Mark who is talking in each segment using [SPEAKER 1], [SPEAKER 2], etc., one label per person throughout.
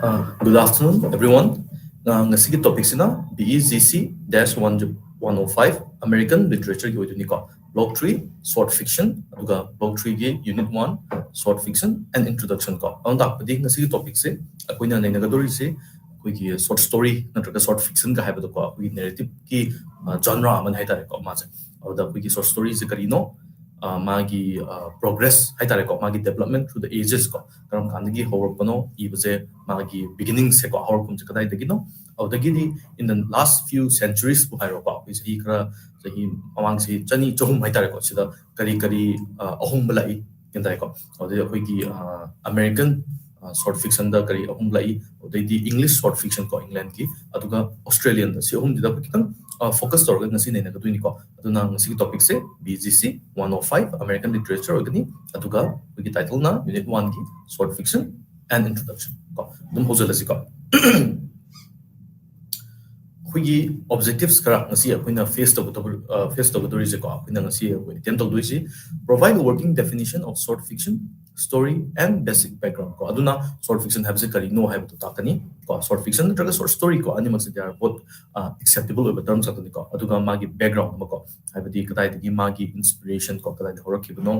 [SPEAKER 1] Good afternoon, everyone. Ngasi topic sina BEGC-105 American Literature gi oiduni ko. Block 3 Short Fiction aduga Block 3 gi Unit 1 Short Fiction and Introduction ko. Ang takpadi ngasi topic se akoina nainagadori se akoigi short story natraga short fiction ka haibado ko akoigi narrative ki genre aman haitare ko ma se. Aduda akoigi short story se karino magi progress haitare ko magi development through the ages ko karam kandagi hawrpano ibase magi beginning se ko hawrpum se kadai dagino awdagidi in the last few centuries bu hairo ko is hi kra sahi awang si chani chohum haitare ko sida kari kari ahum balai kendai ko awde hoigi American short fiction da kari ahum balai awde English short fiction ko England ki aduga Australian da si ahum dida kitang focus torga ngasi nei na gaduni ko aduna ngasi topic se BGC 105 American Literature ogani aduga wiki title na unit 1 ki short fiction and introduction ko dum hojala si ko hugi objectives kara ngasi akoina face to gadori je ko akoina ngasi attempt to do si provide a working definition of short fiction story and basic background ko aduna short fiction have se kari no have to takani ko short fiction natraga short story ko animal se they are both acceptable over terms of ko aduga magi background ko habadi kadai digi magi inspiration ko kadai horaki buno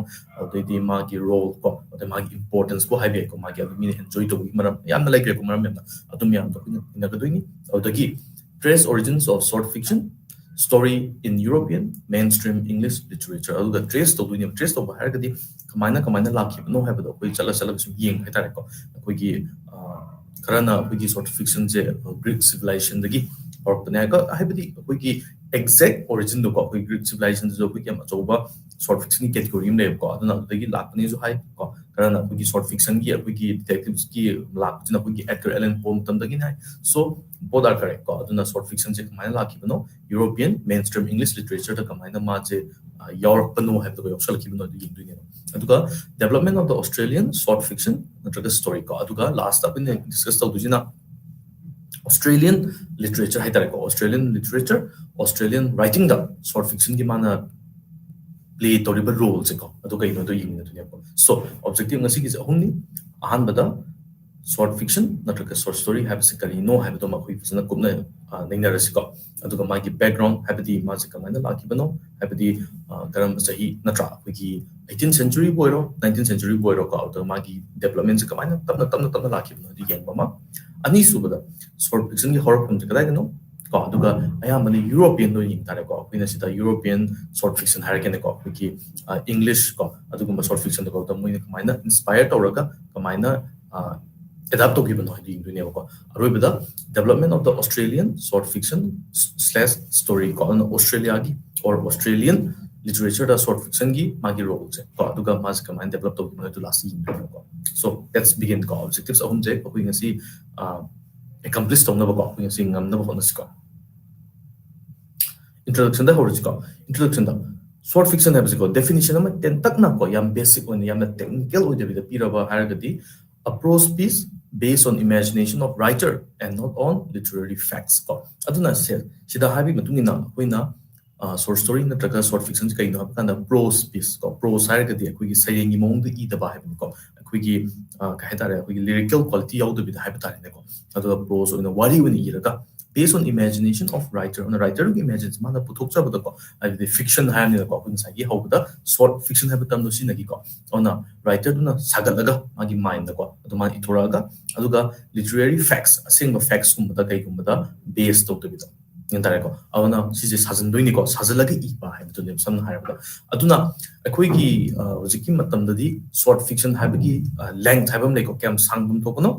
[SPEAKER 1] adoi magi role ko adoi magi importance ko habi ko magi adumi enjoy to maram yam like ko maram yam adumi yam to ina gadoini adagi trace origins of short fiction story in European mainstream English literature aduga trace to dunia trace to bahar gadi kamaina lakhi no have do koi chala sum yeng haitare ko koi gi karana koi gi short fiction je Greek civilization dagi or panaka habadi koi gi exact origin do ko koi Greek civilization jo koi kam achoba short fiction category me ko aduna dagi lakni jo hai ko karana koi gi short fiction gi koi gi detectives gi lakna koi gi Edgar Allan Poe tam dagi nai so both are correct ko aduna short fiction je kamaina lakhi no European mainstream English literature da kamaina ma je Europe no have the optional kibuno du ying dunia aduga development of the Australian short fiction natraga story ko aduga last up in discuss to dujina Australian literature haitare ko Australian literature Australian writing da short fiction ki mana play terrible role se ko aduga ino do ying dunia ko so objective ngasi ki homni ahan bada short fiction natraga short story have se kari no have to ma khoi fusna kumna naina rasiko aduga magi background habdi ma se kamaina laki bano habdi karam sahi natra khoi 18th century boiro 19th century boiro ka auto magi development se kamaina tamna laki bano di yang bama ani subada short fiction ki horror film se kadai no ko aduga ayamani European no yin tare ko pina sita European short fiction harken ko ki English ko aduga short fiction ko to moina kamaina inspired auraga kamaina adapt to given hiding dunia ko aroibada development of the Australian short fiction slash story ko on Australia gi or Australian literature da short fiction gi magi role che ko aduga mas ka man develop to given to last year ko so let's begin ko objectives ahum je ko ngasi accomplish to na ko ngasi ngam na ko ko introduction da hori ko introduction da short fiction have ko definition ama ten tak na ko yam basic on yam technical o de piraba haragadi a prose piece based on imagination of writer and not on literary facts ko aduna se sida habi matungina hoina short story natraga short fiction kai no kana prose piece ko prose har ga de koi gi sayengi mong de ida ba habi ko koi gi ka hetare koi gi lyrical quality yaw de bi habi tare ne ko aduna prose on wari wini iraga based on imagination of writer on a writer imagines mana puthok cha bada ko the fiction ha ne ko kun sai ho bada short fiction ha bada no sinagi ko ona writer duna sagalaga magi mind ko aduma itoraga aduga literary facts asing facts kum bada kai kum bada based to bida ngantare ko awna sije sajin doini ko sajalaga I ba ha bada sam ha bada aduna akoi gi hojiki matam dadi short fiction ha bagi length ha bam le ko kam sangbum to ko no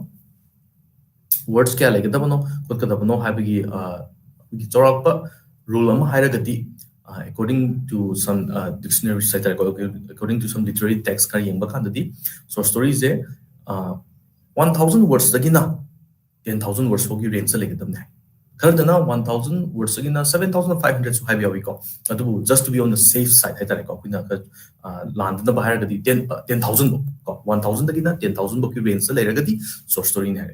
[SPEAKER 1] words kya like dabano kod ka dabano habigi chorapa rule ama hairagati according to some dictionary site according to some literary text ka yengba khandadi so stories e 1000 words dagina 10000 words hogi range like dabne kardana 1000 words dagina 7500 so habi awiko adu just to be on the safe side haitare ko pina land na bahar gadi 10000 ko 1000 dagina 10000 boki range la iragadi short story ne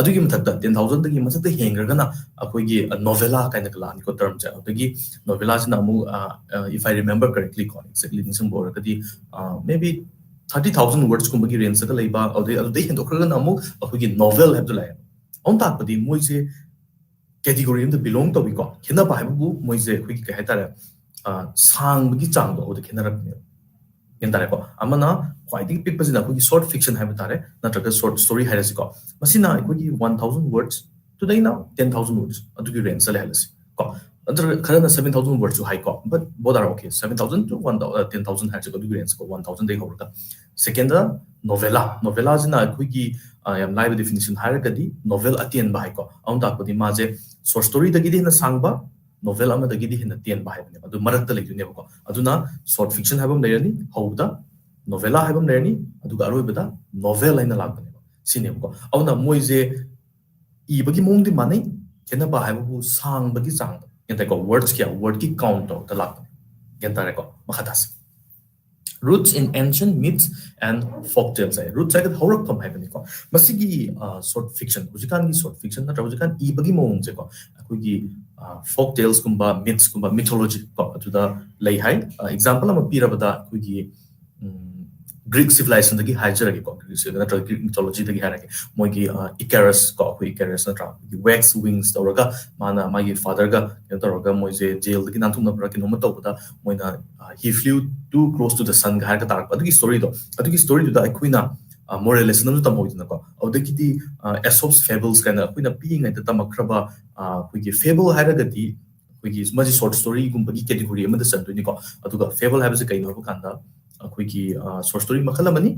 [SPEAKER 1] adugi mathakta 10000 dagi masakta hengragana akoigi novella kind of lan ko term ja adagi novella jina mu if I remember correctly ko exactly nisam boragadi maybe 30,000 words kumbagi range ka leiba adu hendo kragana mu akoigi novel have to lai ꯑꯃꯨꯛ ꯇꯥꯛꯄꯗꯤ ꯃꯣꯏꯁꯦ category ꯑꯃꯗ belong ꯇꯧꯏꯀꯣ ꯈꯦꯠꯅꯕ ꯍꯥꯏꯕꯕꯨ ꯃꯣꯏꯁꯦ ꯑꯩꯈꯣꯏꯒꯤ ꯀꯩ ꯍꯥꯏꯇꯥꯔꯦ ꯁꯥꯡꯕꯒꯤ ꯆꯥꯡꯗꯣ ꯑꯗꯨꯗ ꯈꯦꯠꯅꯔꯛꯄꯅꯦꯕ ꯒ꯭ꯌꯥꯟ ꯇꯥꯔꯦꯀꯣ ꯑꯃꯅ ꯈ꯭ꯋꯥꯏꯗꯒꯤ ꯄꯤꯛꯄꯁꯤꯅ ꯑꯩꯈꯣꯏꯒꯤ ꯁꯣꯔꯠ ꯐꯤꯛꯁꯟ ꯍꯥꯏꯕ ꯇꯥꯔꯦ ꯅꯠꯇ꯭ꯔꯒ ꯁꯣꯔꯠ ꯁ꯭ꯇꯣꯔꯤ ꯍꯥꯏꯔꯁꯤꯀꯣ ꯃꯁꯤꯅ ꯑꯩꯈꯣꯏꯒꯤ 1000 words ꯇꯨꯗꯩꯅ 10000 words ꯑꯗꯨꯒꯤ ꯔꯦꯟꯖꯇ ꯂꯩꯍꯜꯂꯁꯤ ꯀꯣ ꯅꯠꯇ꯭ꯔꯒ ꯈꯔꯅ 7000 words ꯁꯨ ꯍꯥꯏꯀꯣ but both are okay 7000 to 10000 ꯍꯥꯏꯔꯁꯤꯀꯣ ꯑꯗꯨꯒꯤ ꯔꯦꯟꯖ ꯀꯣ 1000 ꯗꯒꯤ ꯍꯧꯔꯒ ꯁꯦꯀꯦꯟꯗ ꯅꯣꯚꯦꯂꯥꯁꯤꯅ ꯑꯩꯈꯣꯏꯒꯤ ꯌꯥꯝ ꯂꯥꯏꯕ ꯗꯦꯐꯤꯅꯤꯁꯟ ꯍꯥꯏꯔꯒꯗꯤ ꯅꯣꯚꯦꯜ ꯑꯇꯦꯟꯕ ꯍꯥꯏꯀꯣ ꯑꯃ ꯇꯥꯛꯄꯗꯤ ꯃꯥꯁꯦ ꯁꯣꯔꯠ ꯁ꯭ꯇꯣꯔꯤꯗꯒꯤꯗꯤ ꯍꯦꯟꯅ ꯁꯥꯡꯕ ꯅꯣꯚꯦꯜ ꯑꯃꯗꯒꯤꯗꯤ ꯍꯦꯟꯅ ꯇꯦꯟꯕ ꯍꯥꯏꯕꯅꯦꯕ ꯑꯗꯨ ꯃꯔꯛꯇ ꯂꯩꯗꯣꯏꯅꯦꯕꯀꯣ ꯑꯗꯨꯅ ꯁꯣꯔꯠ ꯐꯤꯛꯁꯟ ꯍꯥꯏꯕ ꯑꯃ ꯂꯩꯔꯅꯤ ꯍꯧꯕꯗ ꯅꯣꯚꯦꯂꯥ ꯍꯥꯏꯕ ꯑꯃ ꯂꯩꯔꯅꯤ ꯑꯗꯨꯒ ꯑꯔꯣꯏꯕꯗ ꯅꯣꯚꯦꯜ ꯍꯥꯏꯅ ꯂꯥꯛꯄꯅꯦꯕ ꯁꯤꯅꯦꯕꯀꯣ ꯑꯗꯨꯅ ꯃꯣꯏꯁꯦ ꯏꯕꯒꯤ ꯃꯑꯣꯡꯗꯤ ꯃꯥꯟꯅꯩ ꯈꯦꯠꯅꯕ ꯍꯥꯏꯕꯕꯨ ꯁꯥꯡꯕꯒꯤ ꯆꯥꯡꯗ ꯒ꯭ꯌꯥꯟ ꯇꯥꯏꯀꯣ ꯋꯥꯔꯗꯁ ꯀꯌꯥ ꯋꯥꯔꯗꯀꯤ ꯀꯥꯎꯟꯠ ꯇꯧꯔꯒ ꯂꯥꯛꯄꯅꯦ ꯒ꯭ꯌꯥꯟ ꯇꯥꯔꯦꯀꯣ ꯃꯈꯥ ꯇꯥꯁꯤ roots in ancient myths and folk tales hi roots ꯍꯥꯏꯒꯗꯤ ꯍꯧꯔꯛꯐꯝ ꯍꯥꯏꯕꯅꯤꯀꯣ ꯃꯁꯤꯒꯤ ꯁꯣꯔꯠ ꯐꯤꯛꯁꯟ ꯍꯧꯖꯤꯛꯀꯥꯟꯒꯤ ꯁꯣꯔꯠ ꯐꯤꯛꯁꯟ ꯅꯠꯇ꯭ꯔꯒ ꯍꯧꯖꯤꯛꯀꯥꯟ ꯏꯕꯒꯤ ꯃꯑꯣꯡꯁꯦꯀꯣ ꯑꯩꯈꯣꯏꯒꯤ folk tales ꯀꯨꯝꯕ mythsꯀꯨꯝꯕ mythology ꯀꯣ ꯑꯗꯨꯗ ꯂꯩ ꯍꯥꯏ ꯑꯦꯛꯖꯥꯝꯄꯜ ꯑꯃ ꯄꯤꯔꯕꯗ ꯑꯩꯈꯣꯏꯒꯤ Greek civilization dagi hajarage ko natra Greek mythology dagi harage moigi Icarus ko akhui Icarus natra wax wings tawraga mana magi father ga tawraga moise jail dagi nanthum nabra kinoma tawbada moina he flew too close to the sun ga harga tarak adugi story do da akhuina moral lesson nu tamoidina ko adagi di Aesop's fables kana akhuina being at tamakraba akhuigi fable haragadi akhuigi maji short story gumbagi category amada santuini ko aduga fable habase kaino kanda ꯑꯩꯈꯣꯏꯒꯤ short story ꯃꯈꯜ ꯑꯃꯅꯤ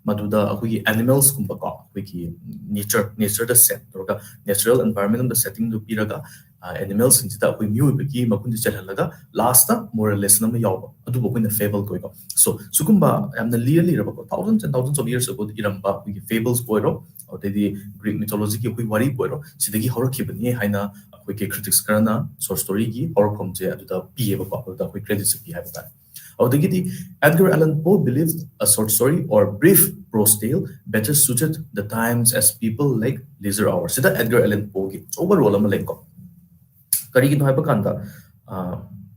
[SPEAKER 1] ꯃꯗꯨꯗ ꯑꯩꯈꯣꯏꯒꯤ ꯑꯦꯅꯤꯃꯦꯜꯁꯀꯨꯝꯕꯀꯣ ꯑꯩꯈꯣꯏꯒꯤ ꯅꯦꯆꯔꯗ set ꯇꯧꯔꯒ natural environment ꯑꯃꯗ ꯁꯦꯇꯤꯡꯗꯨ ꯄꯤꯔꯒ ꯑꯦꯅꯤꯃꯦꯜꯁꯤꯡꯁꯤꯗ ꯑꯩꯈꯣꯏ ꯃꯤꯑꯣꯏꯕꯒꯤ ꯃꯒꯨꯟꯁꯦ ꯆꯦꯜꯍꯜꯂꯒ ꯂꯥꯁꯇ ꯃꯣꯔꯦꯜ ꯂꯦꯁꯟ ꯑꯃ ꯌꯥꯎꯕ ꯑꯗꯨꯕꯨ ꯑꯩꯈꯣꯏꯅ ꯐꯦꯕꯜ ꯀꯧꯏꯀꯣ ꯁꯣ ꯁꯤꯒꯨꯝꯕ ꯌꯥꯝꯅ ꯂꯤꯔꯕꯀꯣ thousands and thousands of years ago ꯏꯔꯝꯕ ꯑꯩꯈꯣꯏꯒꯤ ꯐꯦꯕꯜꯁ ꯑꯣꯏꯔꯣ ꯑꯗꯩꯗꯤ ꯒ꯭ꯔꯤꯛ ꯃꯤꯊꯣꯂꯣꯖꯤꯒꯤ ꯑꯩꯈꯣꯏ ꯋꯥꯔꯤ ꯑꯣꯏꯔꯣ ꯁꯤꯗꯒꯤ ꯍꯧꯔꯛꯈꯤꯕꯅꯤ ꯍꯥꯏꯅ ꯑꯩꯈꯣꯏꯒꯤ ꯀ꯭ꯔꯤꯇꯤꯛꯁ ꯈꯔꯅ ꯁꯣꯔꯠ ꯁ꯭ꯇꯣꯔꯤꯒꯤ ꯍꯧꯔꯛꯐꯝꯁꯦ ꯑꯗꯨꯗ ꯄꯤꯌꯦꯕꯀꯣ ꯑꯗꯨꯗ ꯑꯩꯈꯣꯏ ꯀ꯭ꯔꯦꯗꯤꯠꯁꯦ ꯄꯤ ꯍꯥꯏꯕ ꯇꯥꯔꯦ Audagidi, Edgar Allan Poe believes a short story or brief prose tale better suited the times as people like leisure hours. Sida Edgar Allan Poe gi overall ama like ko. Kari gi no haiba kanda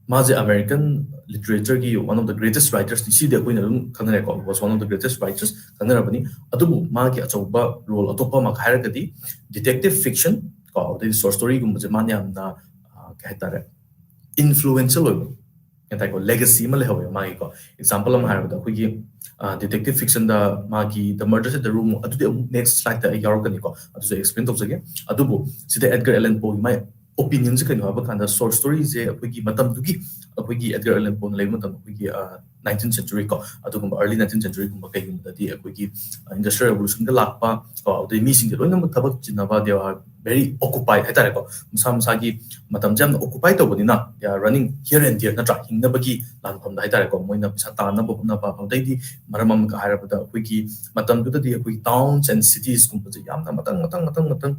[SPEAKER 1] maze American literature gi one of the greatest writers si de koina dum khanare ko was one of the greatest writers khanara bani adubu ma gi achauba role atopa ma khairagadi detective fiction ko the short story gum je man yamna kaitare influential oibo ꯀꯩ ꯂꯦꯒꯥꯁꯤ ꯑꯃ ꯂꯩꯍꯧꯋꯦ ꯃꯥꯒꯤꯀꯣ example ꯑꯃ ꯍꯥꯏꯔꯕꯗ ꯑꯩꯈꯣꯏꯒꯤ ꯗꯤꯇꯦꯛꯇꯤቭ ꯐꯤꯛꯁꯟꯗ ꯃꯥꯒꯤ ꯗ ꯃꯔꯗꯔꯁ at the room ꯑꯗꯨꯗꯤ ꯑꯃꯨꯛ ꯅꯦꯛꯁ ꯁ꯭ꯂꯥꯏꯗꯇ ꯑꯩ ꯌꯥꯎꯔꯛꯀꯅꯤꯀꯣ ꯑꯗꯨꯁꯨ ꯑꯦꯛꯁꯄ꯭ꯂꯦꯟ ꯇꯧꯖꯒꯦ ꯑꯗꯨꯕꯨ ꯁꯤꯗ ꯑꯦꯗꯒꯔ ꯑꯦꯂꯟ ꯄꯣꯒꯤ ꯃꯥꯏ ꯑꯣꯄꯤꯅꯤꯌꯟꯁꯦ ꯀꯩꯅꯣ ꯍꯥꯏꯕ ꯀꯥꯟꯗ ꯁꯣꯔꯠ ꯁ꯭ꯇꯣꯔꯤꯁꯦ ꯑꯩꯈꯣꯏꯒꯤ ꯃꯇꯝꯗꯨꯒꯤ ꯑꯩꯈꯣꯏꯒꯤ ꯑꯦꯗꯒꯔ ꯑꯦꯂꯟ ꯄꯣꯅ ꯂꯩꯕ ꯃꯇꯝꯗ ꯑꯩꯈꯣꯏꯒꯤ 19th century ꯀꯣ ꯑꯗꯨꯒꯨꯝꯕ early 19th century ꯒꯨꯝꯕ ꯀꯩꯒꯨꯝꯕꯗꯗꯤ ꯑꯩꯈꯣꯏꯒꯤ ꯏꯟꯗꯁꯇ꯭ꯔꯤꯌꯦꯜ ꯔꯦꯚꯣꯂꯨꯁꯟꯒ ꯂꯥꯛꯄ ꯀꯣ ꯑꯗꯩ ꯃꯤꯁꯤꯡꯁꯦ ꯂꯣꯏꯅꯃꯛ ꯊꯕꯛ ꯆꯤꯟꯅꯕ ꯗꯦ ꯑꯥꯔ ꯚꯦꯔꯤ ꯑꯣꯀꯨꯄꯥꯏꯗ ꯍꯥꯏꯇꯥꯔꯦꯀꯣ ꯃꯁꯥ ꯃꯁꯥꯒꯤ ꯃꯇꯝꯁꯦ ꯌꯥꯝꯅ ꯑꯣꯀꯨꯄꯥꯏ ꯇꯧꯕꯅꯤꯅ ꯗꯦ ꯑꯥꯔ ꯔꯟꯅꯤꯡ ꯍꯤꯌꯔ ꯑꯦꯟ ꯗꯤꯌꯔ ꯅꯠꯇ꯭ꯔꯥ ꯍꯤꯡꯅꯕꯒꯤ ꯂꯥꯟꯐꯝꯗ ꯍꯥꯏꯇꯥꯔꯦꯀꯣ ꯃꯣꯏꯅ ꯄꯩꯁꯥ ꯇꯥꯟꯅꯕ ꯍꯣꯠꯅꯕ ꯑꯗꯩꯗꯤ ꯃꯔꯝ ꯑꯃꯒ ꯍꯥꯏꯔꯕꯗ ꯑꯩꯈꯣꯏꯒꯤ ꯃꯇꯝꯗꯨꯗꯗꯤ ꯑꯩꯈꯣꯏꯒꯤ ꯇꯥꯎꯟꯁ ꯑꯦꯟ ꯁꯤꯇꯤꯁꯀꯨꯝꯕꯁꯦ ꯌꯥꯝꯅ ꯃꯊꯪ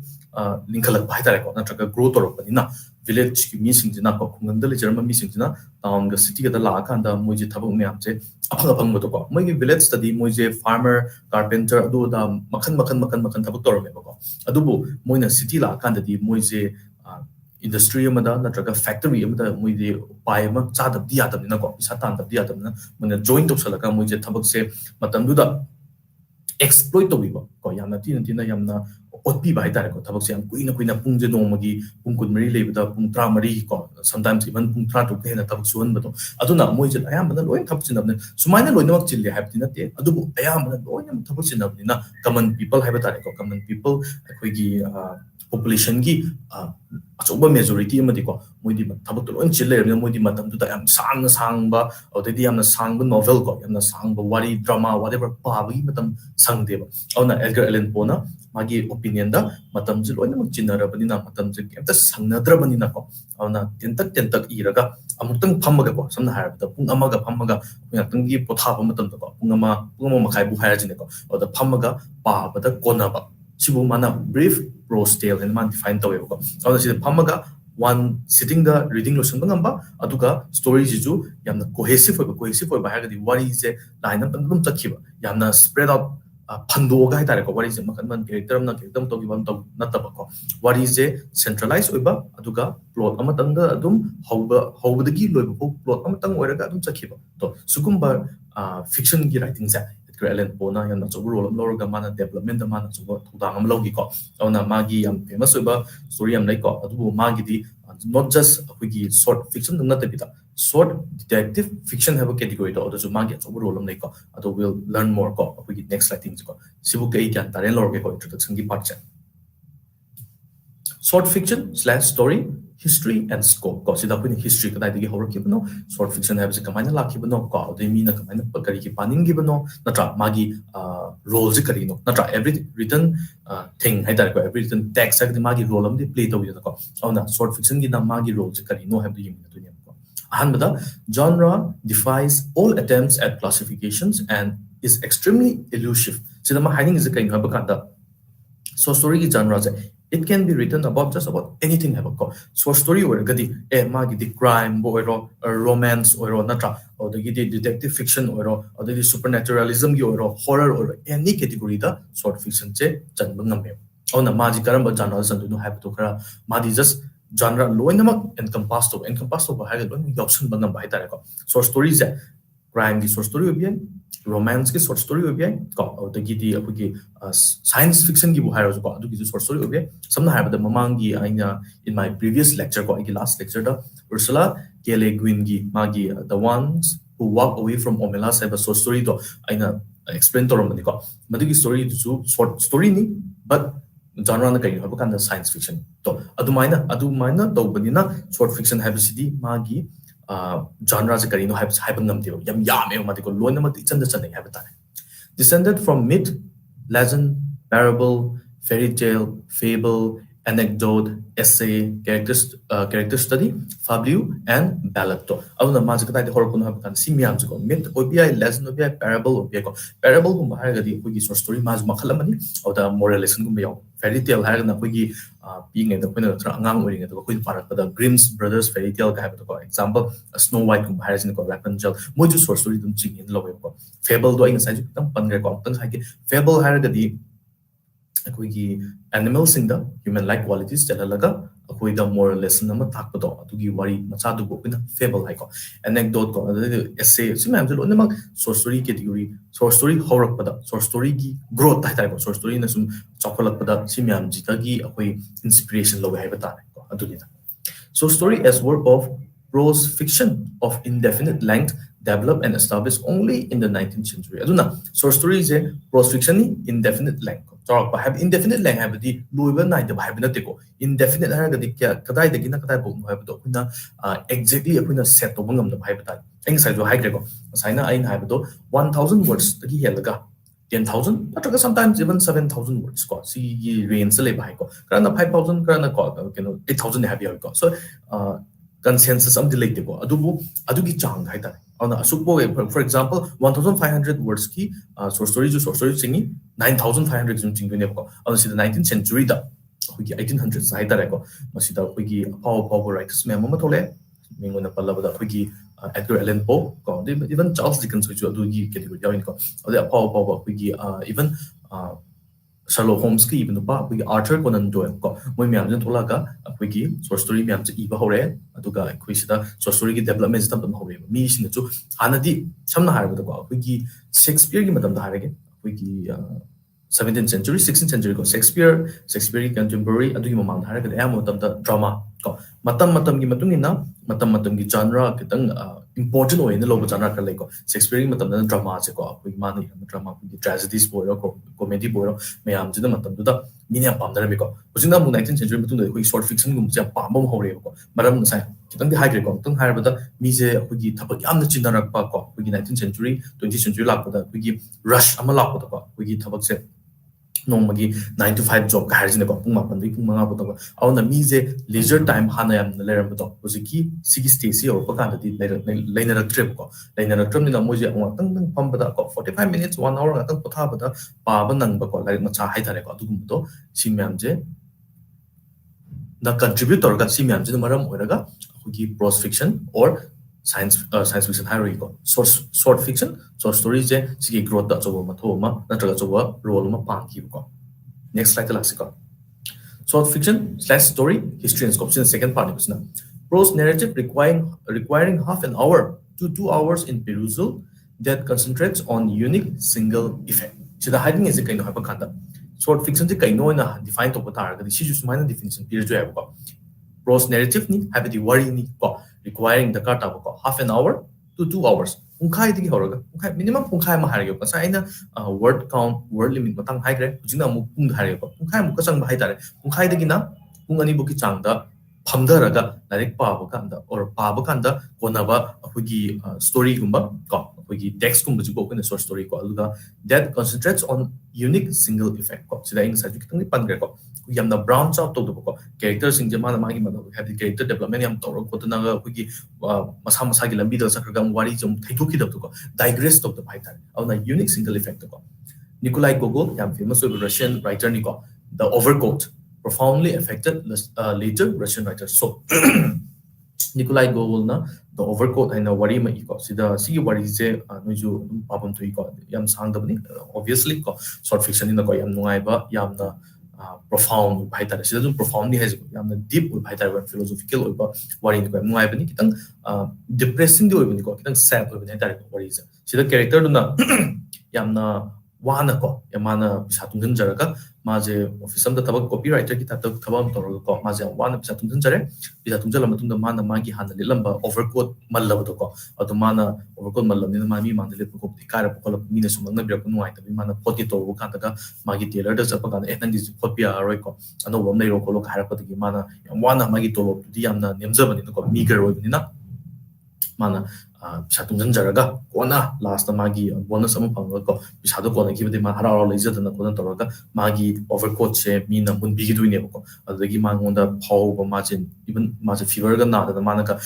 [SPEAKER 1] ꯂꯤꯡꯈꯠꯂꯛꯄ ꯍꯥꯏꯇꯥꯔꯦꯀꯣ ꯅꯠꯇ꯭ꯔꯒ ꯒ꯭ꯔꯣ ꯇꯧꯔꯛꯄꯅꯤꯅ ꯚꯤꯂꯦꯖꯀꯤ ꯃꯤꯁꯤꯡꯁꯤꯅ ꯀꯣ ꯈꯨꯡꯒꯪꯗ ꯂꯩꯖꯔꯝꯕ ꯃꯤꯁꯤꯡꯁꯤꯅ ꯇꯥꯎꯟꯒ ꯁꯤꯇꯤꯒꯗ ꯂꯥꯛꯑꯀꯥꯟꯗ ꯃꯣꯏꯁꯦ ꯊꯕꯛ ꯃꯌꯥꯝꯁꯦ ꯑꯐꯪꯕꯗꯣꯀꯣ ꯃꯣꯏꯒꯤ ꯚꯤꯂꯦꯖꯇꯗꯤ ꯃꯣꯏꯁꯦ ꯐꯥꯔꯃꯔ ꯀꯥꯔꯄꯦꯟꯇꯔ ꯑꯗꯨ ꯑꯗꯥ ꯃꯈꯟ ꯊꯕꯛ ꯇꯧꯔꯝꯃꯦꯕꯀꯣ ꯑꯗꯨꯕꯨ ꯃꯣꯏꯅ ꯁꯤꯇꯤ ꯂꯥꯛꯑꯀꯥꯟꯗꯗꯤ ꯃꯣꯏꯁꯦ ꯏꯟꯗꯁꯇ꯭ꯔꯤ ꯑꯃꯗ ꯅꯠꯇ꯭ꯔꯒ ꯐꯦꯛꯇꯔꯤ ꯑꯃꯗ ꯃꯣꯏꯗꯤ ꯎꯄꯥꯏ ꯑꯃ ꯆꯥꯗꯕꯗꯤ ꯌꯥꯗꯕꯅꯤꯅꯀꯣ ꯄꯩꯁꯥ ꯇꯥꯟꯗꯕꯗꯤ ꯌꯥꯗꯕꯅꯤꯅ ꯃꯣꯏꯅ ꯖꯣꯏꯟ ꯇꯧꯁꯜꯂꯒ ꯃꯣꯏꯁꯦ ꯊꯕꯛꯁꯦ ꯃꯇꯝꯗꯨꯗ exploit tawbiba ko yamna tina yamna otpiba haitare ko thabak se kuina pungje nomagi pung kunmari lebada pung tra mari ko sometimes even pung tra to hena thabak suhan bado aduna moije ayamna loin thabak sinabne sumaina loinamak chille habti nate adubu ayamna loina thabak sinabnina common people haibata ko common people akoigi population gi achoba majority amadi ko moidi thabak to loin chille rebna moidi matam tu yam sangba odedi yamna sangba novel ko yamna sangba wari drama whatever pabagi matam sangdeba awna Edgar Allan Poe na magi opinion da matam je loina mak chinarabani na matam je kemta sangnadrabani na ko awna tentak iraga amuktang phammaga ko samna harabda pung amaga phammaga ngakang gi pothaba matam ko pung ama makhai bu hairajine ko oda phammaga pabada konaba sibu mana brief prose tale and man define taweba ko awna sida phammaga one sitting the reading lotion ngamba aduga story jisu yamna cohesive oiba hagadi wari je line up dum chakhiba yamna spread out phandoga hai tare ko wari je makan character to gibam to nataba ko wari je centralize oiba aduga plot amatanga adum hawbadagi loiba plot amatang oiraga adum chakhiba to sugumba fiction gi writing ja Edgar Allan Poe na yamna chobu role lorga mana development da mana chobu thudang am logi ko awna magi yam famous oba story am lai ko adu magi di not just akhoi short fiction na tabita short detective fiction have a category to adu magi chobu role am lai ko adu will learn more ko akhoi next slide things ko sibu kai kyan taren lorge ko introduction ki part cha short fiction slash story history and scope ko sida kuni history kadai digi horror ki bano short fiction have se kamana la ki bano ko de mi na kamana pakari ki paning gi bano natra magi role je kari no natra every written thing hai dar ko every written text ag magi role am de play to wi ko ona short fiction gi na magi role je kari no have the yim to nyam ko ahanbada genre defies all attempts at classifications and is extremely elusive sida ma hiding is a kind of bakanda so story ki genre it can be written about just about anything have a so story or gadi magi di crime or romance or natra or the detective fiction or the supernaturalism or horror or any category da short fiction che chanba ngame ona magi karamba genre san do have to kara magi just genre loinamak encompass to ha ga loin option bangam bai tare ko so stories crime ki short story obi romance ki short story obi ko the gidi apugi science fiction ki bu hairo ko adu ki short story obi samna have the mamangi aina in my previous lecture ko ki last lecture da Ursula K. Le Guin gi magi the ones who walk away from Omela have a short story to aina explain to romani ko madu ki story to short story ni but genre na kai have kind of science fiction to adumaina to banina short fiction have city magi genre se kari no hype ngam dio yam me ma ko loina ma ti chanda chanda have ta descended from myth legend parable fairy tale fable anecdote essay character study fabule and ballad to awna ma ka ta hor ko no have kan simiam ko myth obi legend obi parable obi ko parable ko ma ga di ko gi short story ma makhalamani aw da moral lesson ko yaw fairy tale ha na ko gi being the point of angang ori to ko parak da Grimm's brothers fairy tale ka have to example Snow White ko ha ko Rapunzel mo ju short story dum ching in lo ko fable do in sai ju tam pan ga ko tang sai ki fable ha ga di akoigi animal sing da human like qualities chalalaga akoi da moral lesson ama thak do atugi wari macha du ko pina fable hai ko anecdote ko essay simam ju lo ma short story category short story horak pada short story gi growth tai ko short story na sum chokolak pada simam ji ka gi akoi inspiration lo hai bata ko atugi da so story as work of prose fiction of indefinite length developed and established only in the 19th century aduna short story is a prose fiction ni indefinite length so have indefinite length have the loiba night the have not ko indefinite ha ga di kya kadai de gina kadai bo have do kuna exactly kuna set to bangam da have ta eng sai jo high ko sai na ain have do 1000 words the helaga 10,000 nataga sometimes even 7,000 words ko si range le bai ko kana 5,000 kana ko 8,000 have you ko so consensus am delay ko adugi chang hai ta ona asukbo for example 1,500 words ki short story singi 9,500 jung ching ne ko ona sida 19th century da hogi 1800s hai ta ko masida hogi power writers me ma thole mingona pallaba da hogi Edgar Allan Poe ko even Charles Dickens which adugi category yaw ko oda power hogi even Sherlock Holmes ki even pa we Arthur Conan Doyle ko moi myam jan thola ka we ki short story myam che iba hore aduga we sida short story ki development tam tam hore mi sin chu anadi samna har ko we ki Shakespeare ki matam da harege we ki 17th century 16th century ko Shakespeare contemporary adugi mamang har ka am matam da drama ko matam ki matungina matam ki genre kitang important way na logo genre ka like Shakespeare matam na drama che ko we mani drama ki tragedies boy ko comedy boy me am jina matam da minya pam da me ko ujina mu 19th century matung da we short fiction gum ja pam bom hore ko maram na sai kitang di high ko tung har ba da mi je we ki thapak yam na chin na pa ko we 19th century 20th century lak da we ki rush ama lak da ko we ki thapak se nongmagi 9 to 5 job ka harjina ko pung mapan dei pung manga boto aw na mi je leisure time hana yam na leram boto oziki sigi stage or pa kan di lainer trip ko lainer trip ni na moje ang tang pam bada ko 45 minutes 1 hour tang potha bada pa ba nang ba ko lai ma cha hai thare ko du gum to simyam je na contributor ka simyam je maram oiraga hugi prose fiction or science fiction hierarchy ko short fiction short stories je sigi growth da chobo ma thoma natraga chobo role ma pa ki ko next slide la siko short fiction slash story history and scope in the second part is na prose narrative requiring half an hour to 2 hours in perusal that concentrates on unique single effect. Sida hiding is a kind of hyperkanda. Short fiction is kind of defined to Potar, the issues minor definition period to have got. Prose narrative ni, have the worry ni got, requiring the kata half an hour to 2 hours. Punkai di horoga, minimum punkai mahario, because I word count, word limit, matang high grade, Jina Mukung Hario, Punkai Mukasang Bahitare, Punkai de Gina, Pungani Buki Changda, Pamdaraga, like Pabakanda, or Pabakanda, Konava, Hugi story gumba, Hugi text gumba, in the source story called that concentrates on unique single effect. So the English significantly Pangreco. Yamna brown out of the book characters in Jamana Magi have the character development yam Toro Kotanaga Hugi Masamasagi Lambida Sakagam Warijum Taituki digressed of the Python on a unique single effect. Nikolai Gogol, yam famous Russian writer Niko, the overcoat profoundly affected later Russian writers. So Nikolai Gogol na the overcoat and the wari ma iko. Sida sigi wari se nuju pabon to iko. Yam sang dabni obviously ko short fiction in the ko yam nungai ba yam na profound bhaitare. Sida jum profoundly has yam na deep bhaitare philosophical oiba wari ni ko yam nungai ba ni kitang depressing di oiba ni ko kitang sad oiba ni tare wari se. Sida character do na yam na wana ko yamana bisa tungden jaraga maje office am da tabak copywriter ki tatak thabam torga ko maje wana bisa tungden jare bisa tungjala matungda mana magi hana lamba overcoat mallab to ko adu mana overcoat mallam ni mami man le ko kara ko mi ne sumang na bia ko nuai ta mana poti to ko kanta magi tailor da chapa kan nang dis copya aroi ko ano bom nei ro ko lo khara ko gi mana wana magi to di yamna nemjabani ko miger oi ni na mana Satung Jaraga, Kona, last Magi, bonus of Pango, Shadoko, give the Mahara laser than the Kona Toraga, Magi, overcoat, Mina, wouldn't be doing it. The Giman on the power margin, even much fever than the Manaka,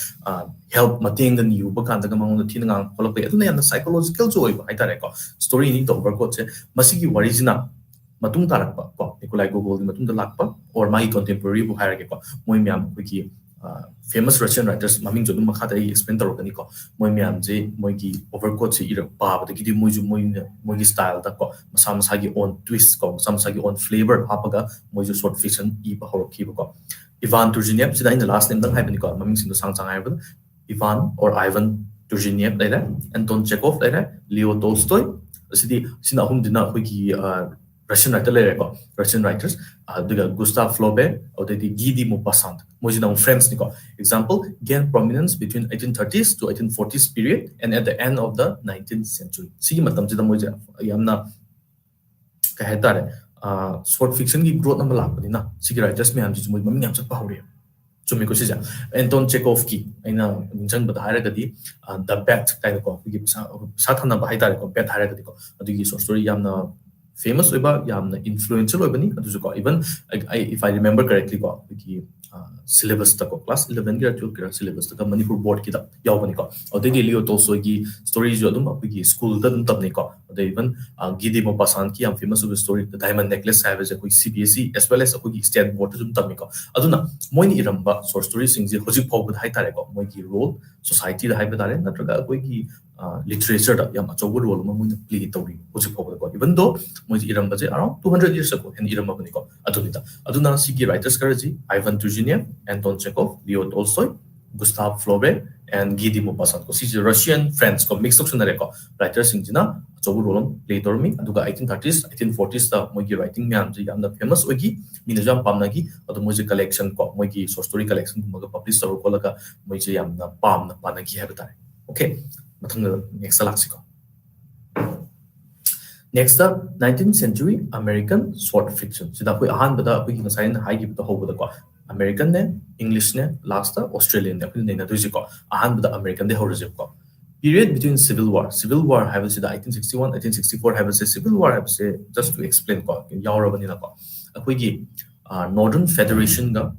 [SPEAKER 1] help Mating than you, Bokan, the Gamon, the Tinang, Colopay, and the psychological joy, I tareko. Story need overcoat, Masiki Warizina. Matung Tarakpa, Nikolai Gogol, Matung the Lakpa, or my contemporary Buharako, Moimiam, Wiki. Famous Russian writers, Maming Jodum Makata explained the Roganico, Moimiamze, Moigi, overcoats, either Pab, the Gidi Moigi style, the Masamasagi on twist, Samsagi on flavor, Hapaga, Mojo short fiction, Ipa Horokibo. Ivan Turgenev, in the last name, the Hypenico, Maming in the Sangsang Ivan, Ivan or Ivan Turgenev, later, Anton Chekhov, later, Leo Tolstoy, the city, Sinahum did not wiki Russian writers, Gustave Flaubert, or the Guy de Maupassant, Mojina French Nico. Example, gained prominence between 1830s to 1840s period and at the end of the 19th century. See, Madam Jida Moja, Yamna Kahetare, short fiction growth number Lapina, Sigi writers may have just Mamiam Power. Chumiko Sija, Anton Chekhovsky, in a Ninjan but Haragadi, the bat kind of Satana Bahitarico, bet Haragadico, the story Yamna. Famous about yamna influential obani aduzuko even if I remember correctly ko wiki syllabus ta ko class 11 gira 12 gira syllabus ta Manipur board ki da yawani ko odegi Leo Tolstoy gi stories jo dum wiki school da dum tabni ko ode even Gidi Maupassant ki am famous story the diamond necklace have as a CBSE as well as a state board dum tabni ko aduna moini iramba short story sing ji hoji phog hai tare ko moi gi role society da hai badare natraga koi gi literature da yam achobu role ma moi play tawri hoji phog ko even though moi iram baje around 200 years ago and iram bani ko aduna sigi writers karaji Ivan Turgenev, Anton Chekhov, Leo Tolstoy, Gustave Flaubert and Guy de Maupassant ko si Russian French ko mix up sunare ko writers singina achobu role play tormi aduga 1830s 1840s da moi writing myam ji yamna famous ogi minajam pamna gi adu moi collection ko moi short story collection ko publish tor ko laga moi yamna pamna panagi habitare. Okay, mathang next laksiko. Next up, 19th century American short fiction. So that we ahan bada we can sign high give the whole bada American ne, English ne, last Australian ne, we na duji ko ahan bada American de horror ko. Period between Civil War. Civil War have say the 1861, 1864 have say Civil War have say just to explain ko. Yaura bani na ko. Akoigi Northern Federation ga